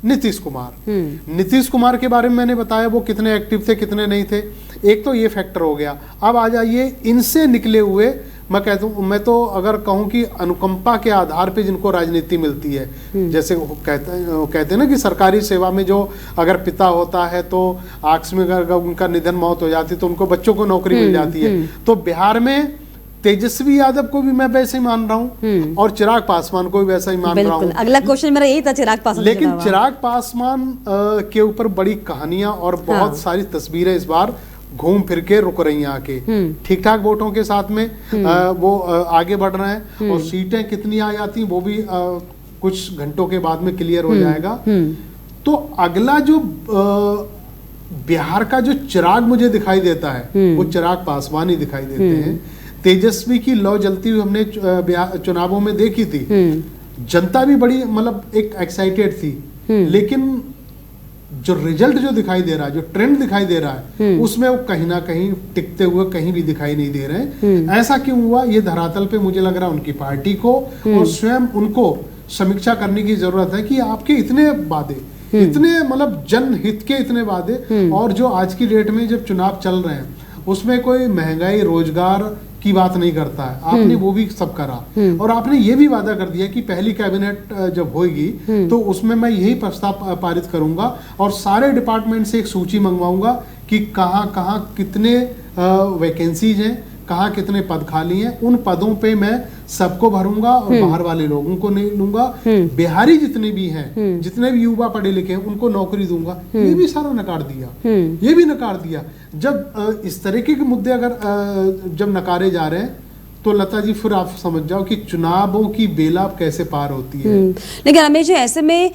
नीतीश कुमार। नीतीश कुमार के बारे में मैंने बताया वो कितने एक्टिव थे, कितने नहीं थे। एक तो ये फैक्टर हो गया। अब आ जाइए इनसे निकले हुए, मैं कहता हूँ, मैं तो अगर कहूँ कि अनुकंपा के आधार पे जिनको राजनीति मिलती है, जैसे कहते हैं ना कि सरकारी सेवा में जो अगर पिता होता है तो आकस्मिक अगर उनका निधन, मौत हो जाती तो उनको बच्चों को नौकरी मिल जाती है। तो बिहार में तेजस्वी यादव को भी मैं वैसे ही मान रहा हूँ और चिराग पासवान को भी वैसा ही मान रहा हूँ। अगला क्वेश्चन मेरा यही था, चिराग पासवान। लेकिन चिराग पासवान के ऊपर बड़ी कहानियां और बहुत सारी तस्वीरें इस बार घूम फिर के रुक रही हैं आके। ठीक ठाक वोटों के साथ में वो आगे बढ़ रहे हैं, और सीटें कितनी आ जाती वो भी कुछ घंटों के बाद में क्लियर हो जाएगा। तो अगला जो बिहार का जो चिराग मुझे दिखाई देता है वो चिराग पासवान ही दिखाई देते हैं। तेजस्वी की लौ जलती हुई हमने चुनावों में देखी थी। जनता भी बड़ी मतलब एक एक्साइटेड थी, लेकिन जो रिजल्ट जो दिखाई दे रहा है, जो ट्रेंड दिखाई दे रहा है, उसमें वो कहीं ना कहीं टिकते हुए कहीं भी दिखाई नहीं दे रहे। ऐसा क्यों हुआ? ये धरातल पे मुझे लग रहा है उनकी पार्टी को और स्वयं उनको समीक्षा करने की जरूरत है कि आपके इतने वादे, इतने मतलब जनहित के इतने वादे, और जो आज की डेट में जब चुनाव चल रहे हैं उसमें कोई महंगाई, रोजगार की बात नहीं करता है। आपने वो भी सब करा, और आपने ये भी वादा कर दिया कि पहली कैबिनेट जब होगी तो उसमें मैं यही प्रस्ताव पारित करूंगा और सारे डिपार्टमेंट से एक सूची मंगवाऊंगा कि कहाँ कहाँ कितने वैकेंसीज हैं, कहाँ कितने पद खाली हैं। उन पदों पे मैं सबको भरूंगा और बाहर वाले लोगों को नहीं लूंगा। बिहारी जितने भी हैं, जितने भी युवा पढ़े लिखे हैं, उनको नौकरी दूंगा। ये भी सारा नकार दिया, ये भी नकार दिया। जब इस तरीके के मुद्दे अगर जब नकारे जा रहे हैं तो लता जी फिर आप समझ जाओ कि चुनावों की बेला कैसे पार होती है। लेकिन रमेश जी, ऐसे में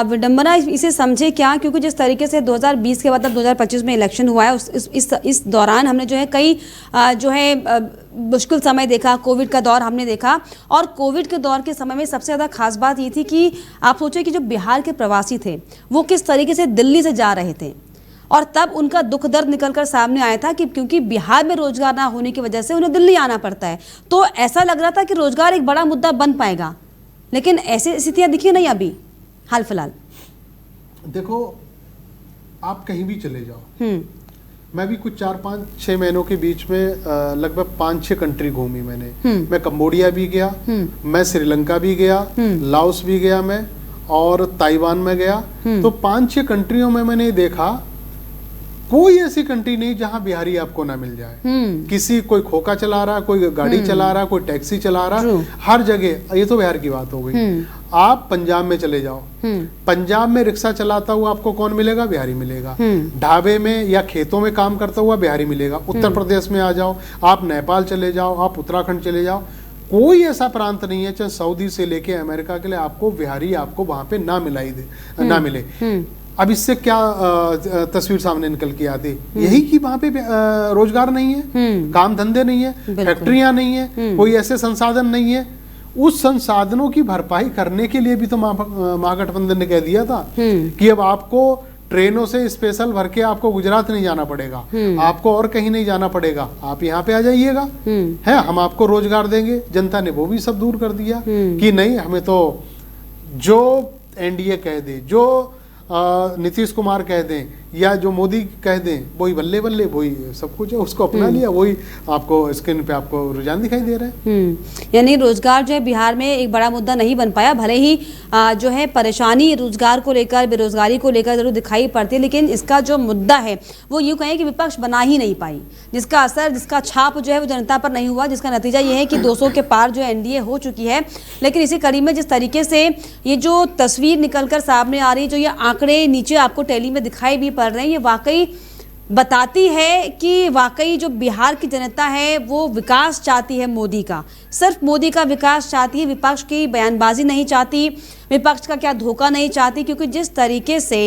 विडंबना इसे समझे क्या? क्योंकि जिस तरीके से 2020 के बाद अब 2025 में इलेक्शन हुआ है, इस दौरान हमने जो है कई जो है मुश्किल समय देखा, कोविड का दौर हमने देखा, और कोविड के दौर के समय में सबसे ज़्यादा खास बात ये थी कि आप सोचिए कि जो बिहार के प्रवासी थे वो किस तरीके से दिल्ली से जा रहे थे, और तब उनका दुख दर्द निकलकर सामने आया था कि क्योंकि बिहार में रोजगार ना होने की वजह से उन्हें दिल्ली आना पड़ता है। तो ऐसा लग रहा था कि रोजगार एक बड़ा मुद्दा बन पाएगा, लेकिन ऐसी स्थितियां दिखी नहीं अभी हाल फिलहाल। देखो, आप कहीं भी चले जाओ, मैं भी कुछ 4-5-6 महीनों के बीच में लगभग 5-6 कंट्री घूमी मैंने। मैं कंबोडिया भी गया, मैं श्रीलंका भी गया, लाओस भी गया मैं, और ताइवान में गया। तो 5-6 कंट्रियों में मैंने देखा कोई ऐसी कंट्री नहीं जहां बिहारी आपको ना मिल जाए। किसी कोई खोखा चला रहा, कोई गाड़ी चला रहा, कोई टैक्सी चला रहा, हर जगह। ये तो बिहार की बात हो गई। आप पंजाब में चले जाओ, पंजाब में रिक्शा चलाता हुआ आपको कौन मिलेगा? बिहारी मिलेगा। ढाबे में या खेतों में काम करता हुआ बिहारी मिलेगा। उत्तर प्रदेश में आ जाओ, आप नेपाल चले जाओ, आप उत्तराखंड चले जाओ, कोई ऐसा प्रांत नहीं है चाहे सऊदी से लेके अमेरिका के लिए आपको बिहारी आपको वहां पे ना मिले। अब इससे क्या तस्वीर सामने निकल के आती? यही कि वहां पे रोजगार नहीं है, काम धंधे नहीं है, फैक्ट्रियां नहीं है, कोई ऐसे संसाधन नहीं है। उस संसाधनों की भरपाई करने के लिए भी तो महागठबंधन ने कह दिया था कि अब आपको ट्रेनों से स्पेशल भर के आपको गुजरात नहीं जाना पड़ेगा, आपको और कहीं नहीं जाना पड़ेगा, आप यहाँ पे आ जाइएगा, है हम आपको रोजगार देंगे। जनता ने वो भी सब दूर कर दिया कि नहीं, हमें तो जो एनडीए कह दे, जो नीतीश कुमार कह दें या जो मोदी कह दें, वही बल्ले बल्ले, वही सब कुछ है, उसको अपना लिया, वही आपको स्क्रीन पे आपको रुझान दिखाई दे रहा है। यानी रोजगार जो है बिहार में एक बड़ा मुद्दा नहीं बन पाया। भले ही जो है परेशानी रोजगार को लेकर, बेरोजगारी को लेकर जरूर दिखाई पड़ती है, लेकिन इसका जो मुद्दा है वो यूँ कहें कि विपक्ष बना ही नहीं पाई, जिसका असर, जिसका छाप जो है वो जनता पर नहीं हुआ, जिसका नतीजा ये है कि 200 के पार जो एनडीए हो चुकी है। लेकिन इसी कड़ी में जिस तरीके से ये जो तस्वीर निकल कर सामने आ रही है, जो ये आंकड़े नीचे आपको टैली में दिखाई भी पड़ रहे हैं, ये वाकई बताती है कि वाकई जो बिहार की जनता है वो विकास चाहती है मोदी का, सिर्फ मोदी का विकास चाहती है, विपक्ष की बयानबाजी नहीं चाहती, विपक्ष का क्या धोखा नहीं चाहती। क्योंकि जिस तरीके से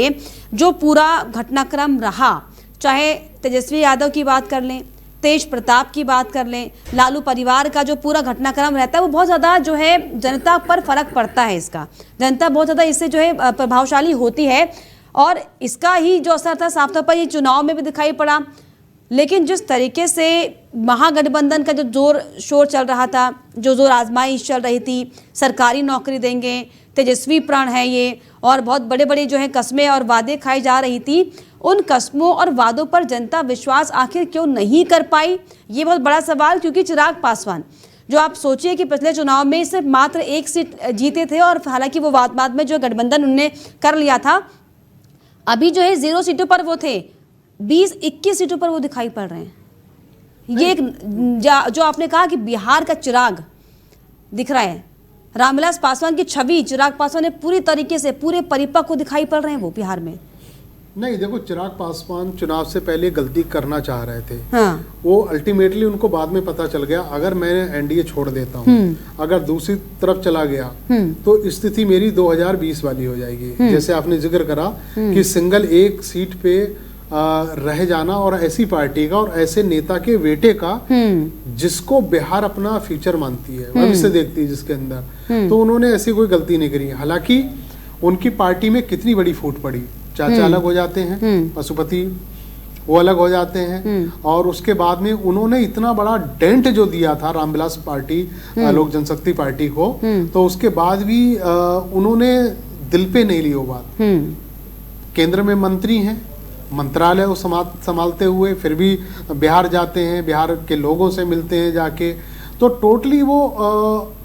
जो पूरा घटनाक्रम रहा, चाहे तेजस्वी यादव की बात कर लें, तेज प्रताप की बात कर लें, लालू परिवार का जो पूरा घटनाक्रम रहता है वो बहुत ज़्यादा जो है जनता पर फर्क पड़ता है। इसका जनता बहुत ज़्यादा इससे जो है प्रभावशाली होती है, और इसका ही जो असर था साफ तौर पर ये चुनाव में भी दिखाई पड़ा। लेकिन जिस तरीके से महागठबंधन का जो जोर शोर चल रहा था, जो जोर आजमाइश चल रही थी, सरकारी नौकरी देंगे, तेजस्वी प्रण है ये, और बहुत बड़े बड़े जो है कस्में और वादे खाई जा रही थी, उन कस्मों और वादों पर जनता विश्वास आखिर क्यों नहीं कर पाई, ये बहुत बड़ा सवाल। क्योंकि चिराग पासवान, जो आप सोचिए कि पिछले चुनाव में सिर्फ मात्र 1 सीट जीते थे, और हालांकि वो बाद में जो गठबंधन उनने कर लिया था, अभी जो है 0 सीटों पर वो थे, 20-21 सीटों पर वो दिखाई पड़ रहे हैं। ये एक जो आपने कहा कि बिहार का चिराग दिख रहा है, रामविलास पासवान की छवि चिराग पासवान ने पूरी तरीके से पूरे परिपक्व दिखाई पड़ रहे हैं वो बिहार में। नहीं, देखो, चिराग पासवान चुनाव से पहले गलती करना चाह रहे थे। हाँ। वो अल्टीमेटली उनको बाद में पता चल गया, अगर मैं एनडीए छोड़ देता हूँ, अगर दूसरी तरफ चला गया तो स्थिति मेरी 2020 वाली हो जाएगी। जैसे आपने जिक्र करा कि सिंगल एक सीट पे रह जाना, और ऐसी पार्टी का और ऐसे नेता के बेटे का जिसको बिहार अपना फ्यूचर मानती है, भविष्य देखती है जिसके अंदर, तो उन्होंने ऐसी कोई गलती नहीं करी। हालांकि उनकी पार्टी में कितनी बड़ी फूट पड़ी, चाचा अलग हो जाते हैं, पशुपति वो अलग हो जाते हैं, और उसके बाद में उन्होंने इतना बड़ा डेंट जो दिया था रामविलास पार्टी, लोक जनशक्ति पार्टी को, तो उसके बाद भी उन्होंने दिल पे नहीं ली वो बात। केंद्र में मंत्री हैं, मंत्रालय वो संभालते हुए फिर भी बिहार जाते हैं, बिहार के लोगों से मिलते हैं जाके, तो टोटली वो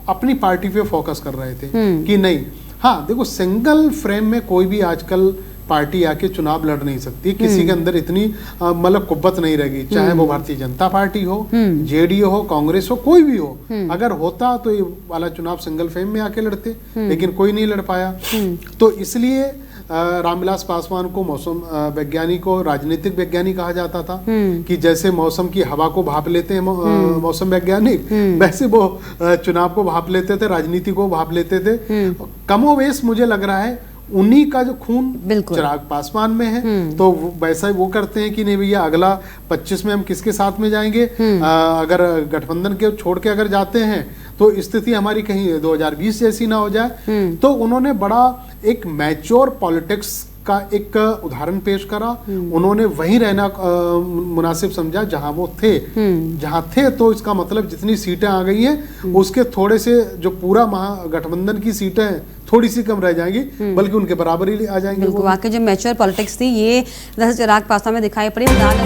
अपनी पार्टी पे फोकस कर रहे थे कि नहीं। हाँ, देखो, सिंगल फ्रेम में कोई भी आजकल पार्टी आके चुनाव लड़ नहीं सकती, किसी के अंदर इतनी मतलब कुव्वत नहीं रहेगी, चाहे वो भारतीय जनता पार्टी हो, जेडीयू हो, कांग्रेस हो, कोई भी हो। अगर होता तो ये वाला चुनाव सिंगल फ्रेम में आके लड़ते, लेकिन कोई नहीं लड़ पाया। तो इसलिए रामविलास पासवान को मौसम वैज्ञानिक और राजनीतिक वैज्ञानिक कहा जाता था कि जैसे मौसम की हवा को भाप लेते हैं मौसम वैज्ञानिक, वैसे वो चुनाव को भाप लेते थे, राजनीति को भाप लेते थे। कमोवेश मुझे लग रहा है उन्हीं का जो खून चिराग पासवान में है, तो वैसा वो करते हैं कि नहीं भैया, अगला 25 में हम किसके साथ में जाएंगे, अगर गठबंधन के छोड़ के अगर जाते हैं तो स्थिति हमारी कहीं 2020 जैसी ना हो जाए। तो उन्होंने बड़ा एक मैच्योर पॉलिटिक्स का एक उदाहरण पेश करा। उन्होंने वहीं रहना मुनासिब समझा जहां वो थे। जहां थे तो इसका मतलब जितनी सीटें आ गई हैं उसके थोड़े से जो पूरा महागठबंधन की सीटें हैं थोड़ी सी कम रह जाएंगी, बल्कि उनके बराबर ही आ जाएंगे। वाकई जो मैच्योर पॉलिटिक्स थी ये चिराग पासवान में दिखाई पड़ी। हमारी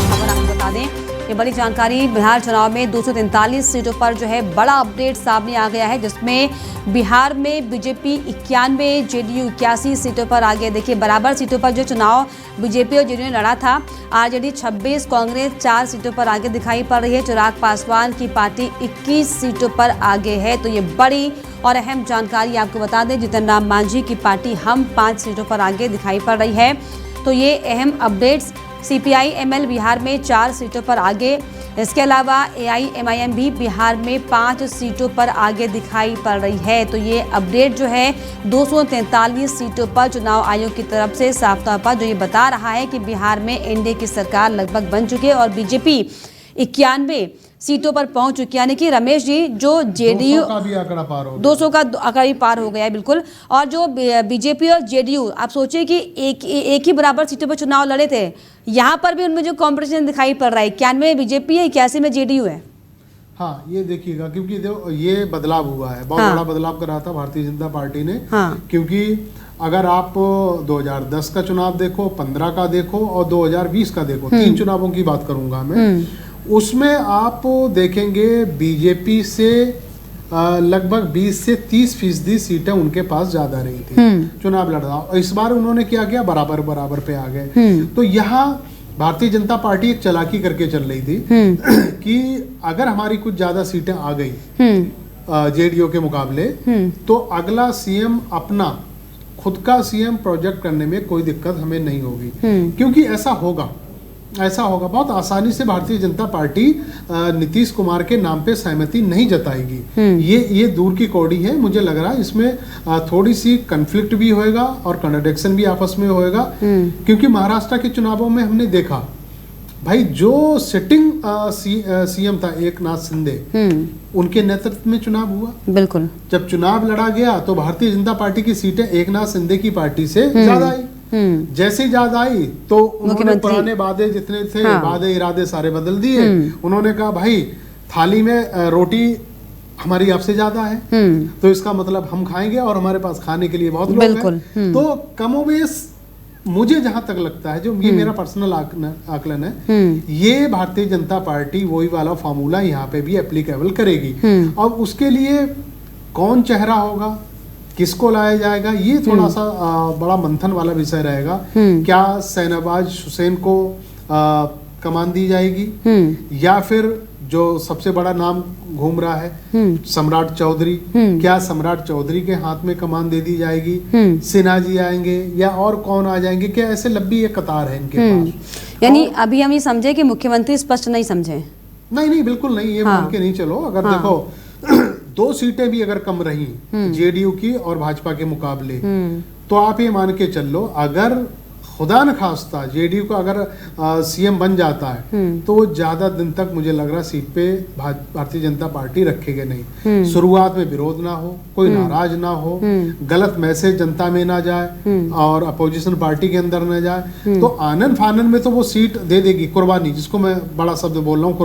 खबर आपको बता दें, ये बड़ी जानकारी बिहार चुनाव में 243 सीटों पर जो है बड़ा अपडेट सामने आ गया है, जिसमें बिहार में बीजेपी 91, जेडीयू 81 सीटों पर आगे। देखिए बराबर सीटों पर जो चुनाव बीजेपी और जेडीयू ने लड़ा था, आरजेडी 26, कांग्रेस 4 सीटों पर आगे दिखाई पड़ रही है। चिराग पासवान की पार्टी 21 सीटों पर आगे है। तो ये बड़ी और अहम जानकारी आपको बता दें, जीतन राम मांझी की पार्टी हम 5 सीटों पर आगे दिखाई पड़ रही है। तो ये अहम अपडेट्स। सीपीआई एमएल बिहार में 4 सीटों पर आगे। इसके अलावा एआईएमआईएम भी बिहार में 5 सीटों पर आगे दिखाई पड़ रही है। तो ये अपडेट जो है 243 सीटों पर चुनाव आयोग की तरफ से साफ तौर पर जो ये बता रहा है कि बिहार में एनडीए की सरकार लगभग बन चुकी है और बीजेपी 91 सीटों पर पहुंच चुकी है। यानी कि रमेश जी जो जेडीयू 200 का भी आंकड़ा पार हो गया, 200 का आंकड़ा भी पार हो गया है बिल्कुल। और जो बीजेपी और जेडीयू, आप सोचिए कि एक ही बराबर सीटों पर चुनाव लड़े थे, यहाँ पर भी उनमें जो कंपटीशन दिखाई पड़ रहा है, 91 बीजेपी है, 81 में जेडीयू है। हाँ ये देखिएगा, क्योंकि ये बदलाव हुआ है, बहुत बड़ा बदलाव करा था भारतीय जनता पार्टी ने। क्योंकि अगर आप 2010 का चुनाव देखो, 15 का देखो और 2020 का देखो, 3 चुनावों की बात करूंगा मैं, उसमें आप देखेंगे बीजेपी से लगभग 20 से 30% सीटें उनके पास ज्यादा रही थी चुनाव लड़ रहा। और इस बार उन्होंने क्या किया, बराबर बराबर पे आ गए। तो यहाँ भारतीय जनता पार्टी एक चालाकी करके चल रही थी कि अगर हमारी कुछ ज्यादा सीटें आ गई जेडीयू के मुकाबले, तो अगला सीएम अपना खुद का सीएम प्रोजेक्ट करने में कोई दिक्कत हमें नहीं होगी। क्योंकि ऐसा होगा बहुत आसानी से भारतीय जनता पार्टी नीतीश कुमार के नाम पे सहमति नहीं जताएगी। ये दूर की कौड़ी है। मुझे लग रहा है इसमें थोड़ी सी कन्फ्लिक्ट भी होएगा और कॉन्ट्रडिक्शन भी आपस में होएगा। क्योंकि महाराष्ट्र के चुनावों में हमने देखा भाई, जो सिटिंग सीएम था एकनाथ शिंदे, उनके नेतृत्व में चुनाव हुआ। बिल्कुल, जब चुनाव लड़ा गया तो भारतीय जनता पार्टी की सीटें एकनाथ शिंदे की पार्टी से ज्यादा आई। जैसे ही ज्यादा आई तो उन्होंने पुराने वादे जितने थे, वादे इरादे सारे बदल दिए। उन्होंने कहा भाई थाली में रोटी हमारी आपसे ज्यादा है, तो इसका मतलब हम खाएंगे और हमारे पास खाने के लिए बहुत लोग हैं। तो कमोबेश मुझे जहां तक लगता है, जो ये मेरा पर्सनल आकलन है, ये भारतीय जनता पार्टी वही वाला फॉर्मूला यहाँ पे भी एप्लीकेबल करेगी। अब उसके लिए कौन चेहरा होगा, किसको लाया जाएगा, ये थोड़ा सा बड़ा मंथन वाला विषय रहेगा। क्या शहनवाज हुसैन को कमान दी जाएगी, या फिर जो सबसे बड़ा नाम घूम रहा है सम्राट चौधरी, क्या सम्राट चौधरी के हाथ में कमान दे दी जाएगी, सिन्हा जी आएंगे या और कौन आ जाएंगे? क्या ऐसे लंबी एक कतार है इनके पास। यानी अभी हम ये समझे कि मुख्यमंत्री स्पष्ट नहीं समझे? नहीं बिल्कुल नहीं, ये मान के नहीं चलो। अगर देखो 2 सीटें भी अगर कम रही जेडीयू की और भाजपा के मुकाबले, तो आप ये मान के चल लो, अगर खुदा न खास्ता जेडीयू का अगर सीएम बन जाता है, तो वो ज्यादा दिन तक मुझे लग रहा सीट पे भारतीय जनता पार्टी रखेगा नहीं। शुरुआत में विरोध ना हो, कोई नाराज ना हो, गलत मैसेज जनता में ना जाए और अपोजिशन पार्टी के अंदर ना जाए, तो आनन फानन में तो वो सीट दे देगी। कुर्बानी, जिसको मैं बड़ा शब्द बोल रहा हूँ,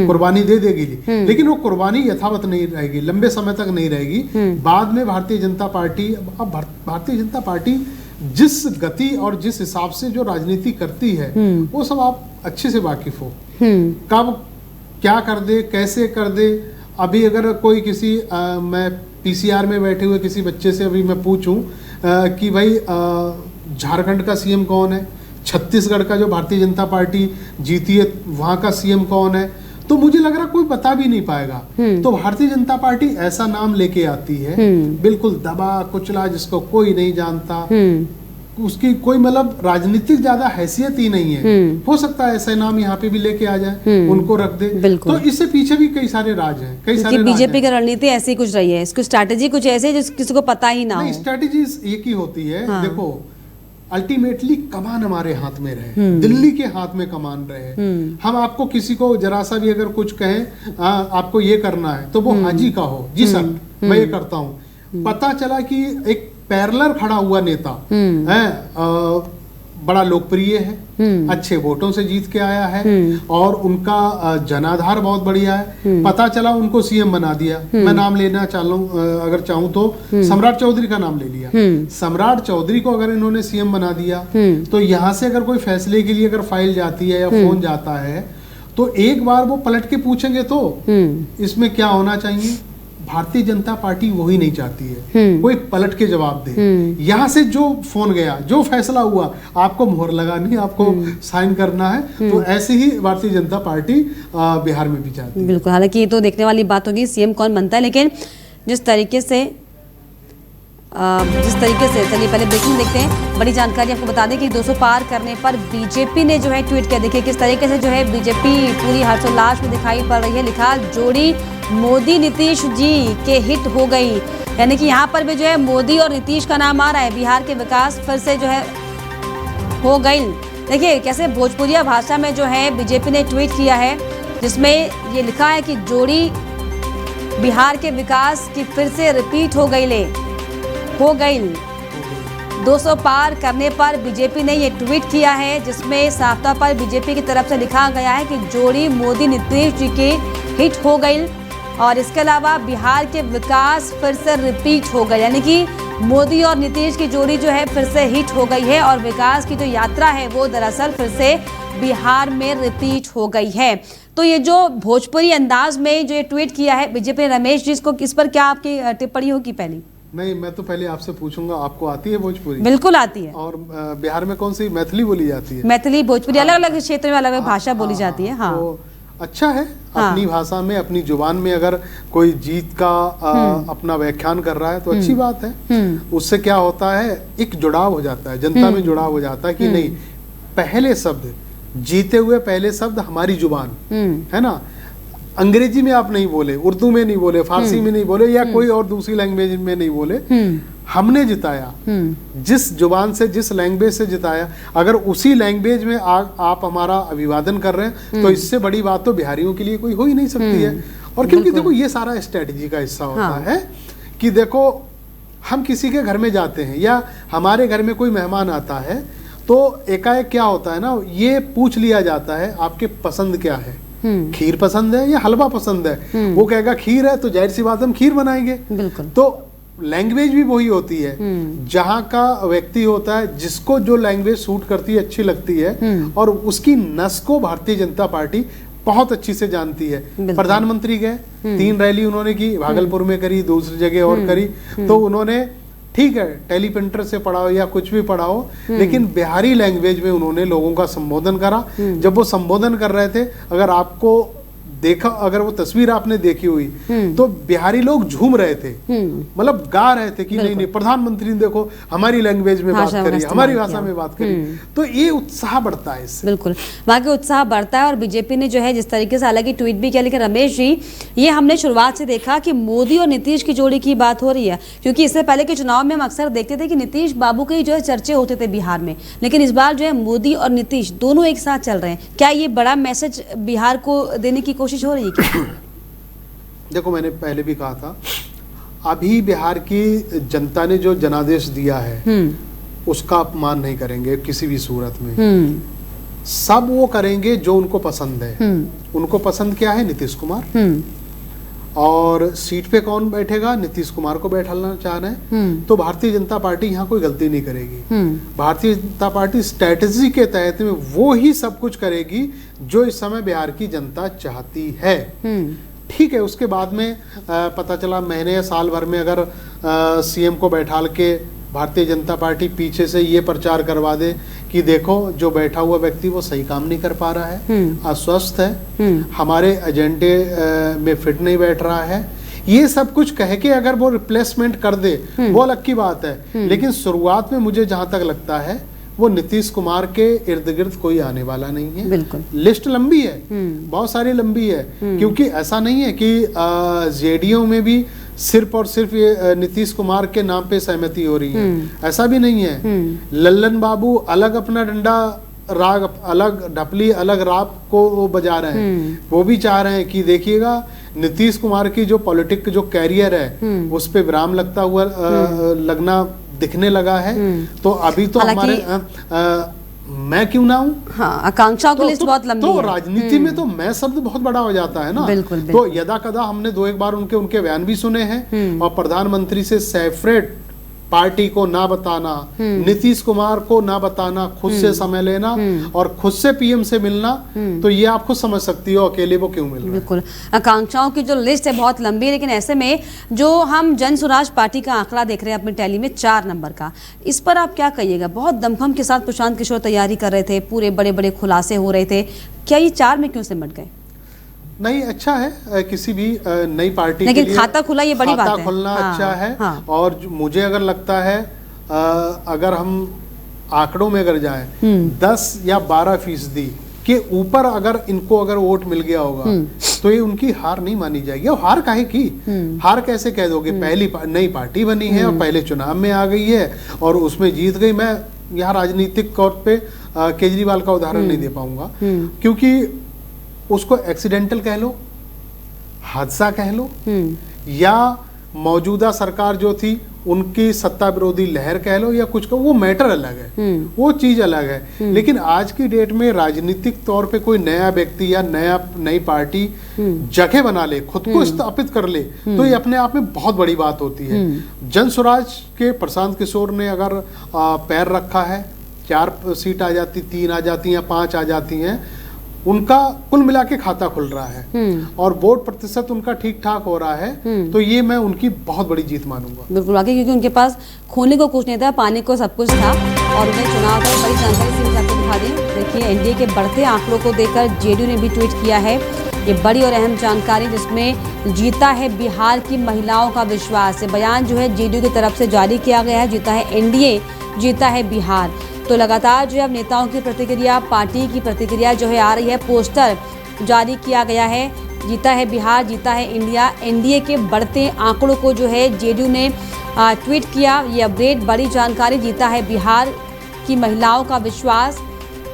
कुर्बानी दे देगी। लेकिन वो कुर्बानी यथावत नहीं रहेगी, लंबे समय तक नहीं रहेगी। बाद में भारतीय जनता पार्टी जिस गति और जिस हिसाब से जो राजनीति करती है, वो सब आप अच्छे से वाकिफ हो। कब क्या कर दे, कैसे कर दे। अभी अगर कोई किसी मैं पीसीआर में बैठे हुए किसी बच्चे से अभी मैं पूछूं कि भाई झारखंड का सीएम कौन है, छत्तीसगढ़ का जो भारतीय जनता पार्टी जीती है वहां का सीएम कौन है, तो मुझे लग रहा कोई बता भी नहीं पाएगा। तो भारतीय जनता पार्टी ऐसा नाम लेके आती है, बिल्कुल दबा कुचला, जिसको कोई नहीं जानता, उसकी कोई मतलब राजनीतिक ज्यादा हैसियत ही नहीं है। हो सकता है ऐसा नाम यहाँ पे भी लेके आ जाए, उनको रख दे। तो इससे पीछे भी कई सारे राज हैं, कई सारे बीजेपी की रणनीति ऐसी कुछ रही है, इसकी स्ट्रैटेजी कुछ ऐसे जिस किसी को पता ही ना हो। स्ट्रैटेजी एक ही होती है। देखो अल्टीमेटली कमान हमारे हाथ में रहे, दिल्ली के हाथ में कमान रहे। हम आपको किसी को जरा सा भी अगर कुछ कहें आपको ये करना है, तो वो हाजी का हो, जी सर मैं ये करता हूँ। पता चला कि एक पैरेलल खड़ा हुआ नेता है, बड़ा लोकप्रिय है, अच्छे वोटों से जीत के आया है और उनका जनाधार बहुत बढ़िया है। पता चला उनको सीएम बना दिया। मैं नाम लेना अगर चाहूं तो सम्राट चौधरी का नाम ले लिया। सम्राट चौधरी को अगर इन्होंने सीएम बना दिया तो यहाँ से अगर कोई फैसले के लिए अगर फाइल जाती है या फोन जाता है तो एक बार वो पलट के पूछेंगे तो इसमें क्या होना चाहिए। भारतीय जनता पार्टी वही नहीं चाहती है, कोई पलट के जवाब दे। यहाँ से जो फोन गया, जो फैसला हुआ, आपको मोहर लगानी, आपको साइन करना है। तो ऐसे ही भारतीय जनता पार्टी बिहार में भी चाहती है। बिल्कुल, हालांकि ये तो देखने वाली बात होगी सीएम कौन बनता है, लेकिन जिस तरीके से चलिए पहले ब्रेकिंग देखते हैं। बड़ी जानकारी आपको बता दें कि 200 पार करने पर बीजेपी ने जो है ट्वीट किया। देखिए किस तरीके से जो है बीजेपी पूरी हर्षोल्लास में दिखाई पड़ रही है। लिखा, जोड़ी मोदी नीतीश जी के हिट हो गई। यानी कि यहाँ पर भी जो है मोदी और नीतीश का नाम आ रहा है। बिहार के विकास फिर से जो है हो गई। देखिए कैसे भोजपुरिया भाषा में जो है बीजेपी ने ट्वीट किया है, जिसमें ये लिखा है कि जोड़ी बिहार के विकास की फिर से रिपीट हो गई 200 पार करने पर बीजेपी ने ये ट्वीट किया है, जिसमें साफ तौर पर बीजेपी की तरफ से लिखा गया है कि जोड़ी मोदी नीतीश जी की हिट हो गई। और इसके अलावा बिहार के विकास फिर से रिपीट हो गई। यानी कि मोदी और नीतीश की जोड़ी जो है फिर से हिट हो गई है और विकास की जो यात्रा है वो दरअसल फिर से बिहार में रिपीट हो गई है। तो ये जो भोजपुरी अंदाज में जो ये ट्वीट किया है बीजेपी ने, रमेश जी इसको इस पर क्या आपकी टिप्पणी होगी? पहली नहीं, मैं तो पहले आपसे पूछूंगा, आपको आती है भोजपुरी? बिल्कुल आती है। और बिहार में कौन सी मैथिली बोली जाती है? मैथिली, भोजपुरी, अलग अलग क्षेत्र में अलग अलग भाषा बोली जाती है। हाँ, तो अच्छा है। अपनी भाषा में, अपनी जुबान में अगर कोई जीत का अपना व्याख्यान कर रहा है तो अच्छी बात है। उससे क्या होता है, एक जुड़ाव हो जाता है, जनता में जुड़ाव हो जाता है कि नहीं, पहले शब्द, जीते हुए पहले शब्द हमारी जुबान है ना। अंग्रेजी में आप नहीं बोले, उर्दू में नहीं बोले, फारसी में नहीं बोले या कोई और दूसरी लैंग्वेज में नहीं बोले, हमने जिताया। जिस जुबान से, जिस लैंग्वेज से जिताया, अगर उसी लैंग्वेज में आप हमारा अभिवादन कर रहे हैं तो इससे बड़ी बात तो बिहारियों के लिए कोई हो ही नहीं सकती है। और क्योंकि देखो ये सारा स्ट्रेटजी का हिस्सा होता है कि देखो हम किसी के घर में जाते हैं या हमारे घर में कोई मेहमान आता है तो एकाएक क्या होता है ना, ये पूछ लिया जाता है आपके पसंद क्या है। खीर पसंद है या हलवा पसंद है? वो कहेगा खीर है, तो जाहिर सी बात हम खीर बनाएंगे। बिल्कुल। तो लैंग्वेज भी वही होती है, जहाँ का व्यक्ति होता है, जिसको जो लैंग्वेज सूट करती है, अच्छी लगती है, और उसकी नस को भारतीय जनता पार्टी बहुत अच्छी से जानती है। प्रधानमंत्री गए, 3 रैली उन्होंने की, भागलपुर में करी, दूसरी जगह और करी। तो उन्होंने, ठीक है, टेलीप्रिंटर से पढ़ाओ या कुछ भी पढ़ाओ, लेकिन बिहारी लैंग्वेज में उन्होंने लोगों का संबोधन करा। जब वो संबोधन कर रहे थे, अगर आपको देखा, अगर वो तस्वीर आपने देखी हुई तो बिहारी लोग झूम रहे थे, मतलब गा रहे थे कि नहीं नहीं, प्रधानमंत्री ने देखो हमारी लैंग्वेज में बात करी, हमारी भाषा में बात करी। तो ये उत्साह बढ़ता है इससे। बिल्कुल, वहाँ के उत्साह बढ़ता है। और बीजेपी ने जो है जिस तरीके से हालांकि ट्वीट भी किया, लेकिन रमेश जी, ये हमने शुरुआत से देखा कि मोदी और नीतीश की जोड़ी की बात हो रही है, क्योंकि इससे पहले के चुनाव में हम अक्सर देखते थे कि नीतीश बाबू के जो है चर्चे होते थे बिहार में, लेकिन इस बार जो है मोदी और नीतीश दोनों एक साथ चल रहे हैं। क्या ये बड़ा मैसेज बिहार को देने की कोशिश हो रही है क्या? देखो, मैंने पहले भी कहा था, अभी बिहार की जनता ने जो जनादेश दिया है उसका अपमान नहीं करेंगे किसी भी सूरत में। सब वो करेंगे जो उनको पसंद है। उनको पसंद क्या है? नीतीश कुमार। और सीट पे कौन बैठेगा? नीतीश कुमार को बैठाना चाह रहे हैं। तो भारतीय जनता पार्टी यहाँ कोई गलती नहीं करेगी। भारतीय जनता पार्टी स्ट्रेटेजी के तहत में वो ही सब कुछ करेगी जो इस समय बिहार की जनता चाहती है। ठीक है, उसके बाद में पता चला महीने या साल भर में अगर सीएम को बैठाल के भारतीय जनता पार्टी पीछे से ये प्रचार करवा दे कि देखो जो बैठा हुआ व्यक्ति वो सही काम नहीं कर पा रहा है, अस्वस्थ है, हमारे एजेंडे में फिट नहीं बैठ रहा है, ये सब कुछ कह के अगर वो रिप्लेसमेंट कर दे, वो अलग की बात है। लेकिन शुरुआत में मुझे जहां तक लगता है वो नीतीश कुमार के इर्द गिर्द कोई आने वाला नहीं है। बिल्कुल, लिस्ट लंबी है, बहुत सारी लंबी है, क्योंकि ऐसा नहीं है कि जेडीयू में भी सिर्फ और सिर्फ ये नीतीश कुमार के नाम पे सहमति हो रही है, ऐसा भी नहीं है। लल्लन बाबू अलग अपना डंडा राग, अलग ढपली, अलग राग को वो बजा रहे हैं। वो भी चाह रहे हैं कि देखिएगा नीतीश कुमार की जो पॉलिटिक जो कैरियर है उस पे विराम लगता हुआ लगना दिखने लगा है। तो अभी तो हमारे मैं क्यों ना हूं, हाँ, आकांक्षाओं की लिस्ट बहुत लंबी तो है। राजनीति में तो मैं शब्द बहुत बड़ा हो जाता है ना। बिल्कुल, तो यदा कदा हमने 2 एक बार उनके बयान भी सुने हैं, और प्रधानमंत्री से सेपरेट पार्टी को ना बताना, नीतीश कुमार को ना बताना, खुद से समय लेना और खुद से पीएम से मिलना, तो ये आप खुद समझ सकती हो अकेले वो क्यों मिल रहा है। बिल्कुल, आकांक्षाओं की जो लिस्ट है बहुत लंबी है, लेकिन ऐसे में जो हम जन स्वराज पार्टी का आंकड़ा देख रहे हैं अपनी टैली में 4 नंबर का, इस पर आप क्या कहिएगा? बहुत दमखम के साथ प्रशांत किशोर तैयारी कर रहे थे, पूरे बड़े बड़े खुलासे हो रहे थे, क्या ये 4 में क्यों सिमट गए? नहीं, अच्छा है किसी भी नई पार्टी लेकिन के लिए खाता खुला ये बड़ी बात है। खाता खुलना अच्छा है। हाँ। और मुझे अगर लगता है अगर हम आंकड़ों में अगर जाएं 10 या 12% के ऊपर अगर इनको अगर वोट मिल गया होगा तो ये उनकी हार नहीं मानी जाएगी। और हार काहे की, हार कैसे कह दोगे? पहली नई पार्टी बनी है और पहले चुनाव में आ गई है और उसमें जीत गई। मैं यहाँ राजनीतिक तौर पे केजरीवाल का उदाहरण नहीं दे पाऊंगा, क्योंकि उसको एक्सीडेंटल कह लो, हादसा कह लो, या मौजूदा सरकार जो थी उनकी सत्ता विरोधी लहर कह लो, या कुछ वो मैटर अलग है, वो चीज अलग है। लेकिन आज की डेट में राजनीतिक तौर पे कोई नया व्यक्ति या नई पार्टी जगह बना ले, खुद को स्थापित कर ले, तो ये अपने आप में बहुत बड़ी बात होती है। जन स्वराज के प्रशांत किशोर ने अगर पैर रखा है, 4 सीट आ जाती, 3 आ जाती हैं, 5 आ जाती हैं, उनका कुल मिला के खाता खुल रहा है और वोट प्रतिशत उनका ठीक ठाक हो रहा है, तो ये मैं उनकी बहुत बड़ी जीत मानूंगा। बिल्कुल वाकई, क्योंकि उनके पास खोने को कुछ नहीं था, पाने को सब कुछ था और उन्हें चुनाव का बड़ी जानकारी से आपको दिखा दें। देखिए, एनडीए के बढ़ते आंकड़ों को देखकर जेडीयू ने भी ट्वीट किया है ये बड़ी और अहम जानकारी, जिसमें जीता है बिहार की महिलाओं का विश्वास। बयान जो है जेडीयू की तरफ से जारी किया गया है, जीता है एनडीए, जीता है बिहार। तो लगातार जो है अब नेताओं की प्रतिक्रिया, पार्टी की प्रतिक्रिया जो है आ रही है। पोस्टर जारी किया गया है, जीता है बिहार, जीता है इंडिया। एनडीए के बढ़ते आंकड़ों को जो है जेडीयू ने ट्वीट किया, ये अपडेट, बड़ी जानकारी, जीता है बिहार की महिलाओं का विश्वास।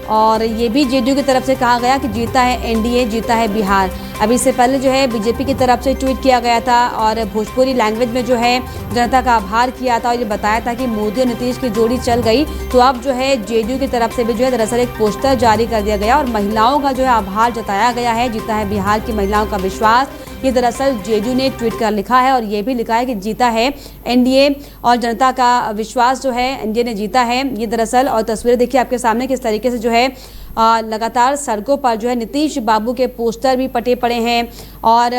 और ये भी जेडीयू की तरफ से कहा गया कि जीता है एनडीए, जीता है बिहार। अभी इससे पहले जो है बीजेपी की तरफ से ट्वीट किया गया था और भोजपुरी लैंग्वेज में जो है जनता का आभार किया था और ये बताया था कि मोदी और नीतीश की जोड़ी चल गई। तो अब जो है जेडीयू की तरफ से भी जो है दरअसल एक पोस्टर जारी कर दिया गया और महिलाओं का जो है आभार जताया गया है, जीता है बिहार की महिलाओं का विश्वास। ये दरअसल जेडीयू ने ट्वीट कर लिखा है और ये भी लिखा है कि जीता है एनडीए और जनता का विश्वास जो है एनडीए ने जीता है। ये दरअसल, और तस्वीरें देखिए आपके सामने किस तरीके से जो है लगातार सड़कों पर जो है नीतीश बाबू के पोस्टर भी पटे पड़े हैं और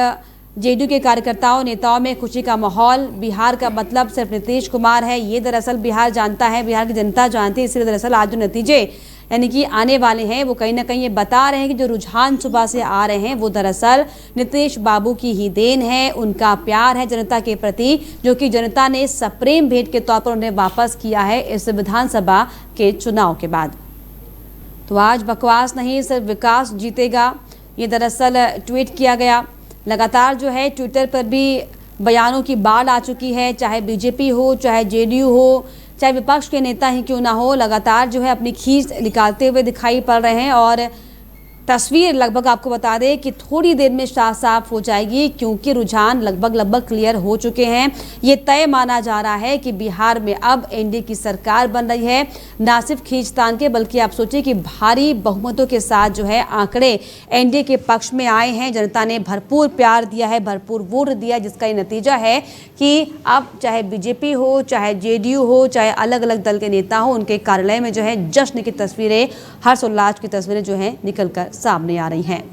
जेडीयू के कार्यकर्ताओं नेताओं में खुशी का माहौल। बिहार का मतलब सिर्फ नीतीश कुमार है, ये दरअसल बिहार जानता है, बिहार की जनता जानती है। इसलिए दरअसल आज जो नतीजे यानी कि आने वाले हैं वो कहीं ना कहीं ये बता रहे हैं कि जो रुझान सुबह से आ रहे हैं वो दरअसल नीतीश बाबू की ही देन है, उनका प्यार है जनता के प्रति, जो कि जनता ने सप्रेम भेंट के तौर पर उन्हें वापस किया है इस विधानसभा के चुनाव के बाद। तो आज बकवास नहीं, सिर्फ विकास जीतेगा, ये दरअसल ट्वीट किया गया। लगातार जो है ट्विटर पर भी बयानों की बाढ़ आ चुकी है, चाहे बीजेपी हो, चाहे जेडीयू हो, चाहे विपक्ष के नेता ही क्यों ना हो, लगातार जो है अपनी खींच निकालते हुए दिखाई पड़ रहे हैं। और तस्वीर लगभग आपको बता दें कि थोड़ी देर में साफ हो जाएगी, क्योंकि रुझान लगभग क्लियर हो चुके हैं। ये तय माना जा रहा है कि बिहार में अब एनडीए की सरकार बन रही है, ना सिर्फ खींचतान के बल्कि आप सोचिए कि भारी बहुमतों के साथ जो है आंकड़े एनडीए के पक्ष में आए हैं। जनता ने भरपूर प्यार दिया है, भरपूर वोट दिया, जिसका ये नतीजा है कि अब चाहे बीजेपी हो, चाहे जेडीयू हो, चाहे अलग अलग दल के नेता हो, उनके कार्यालय में जो है जश्न की तस्वीरें, हर्षोल्लास की तस्वीरें जो है निकल कर सामने आ रही हैं।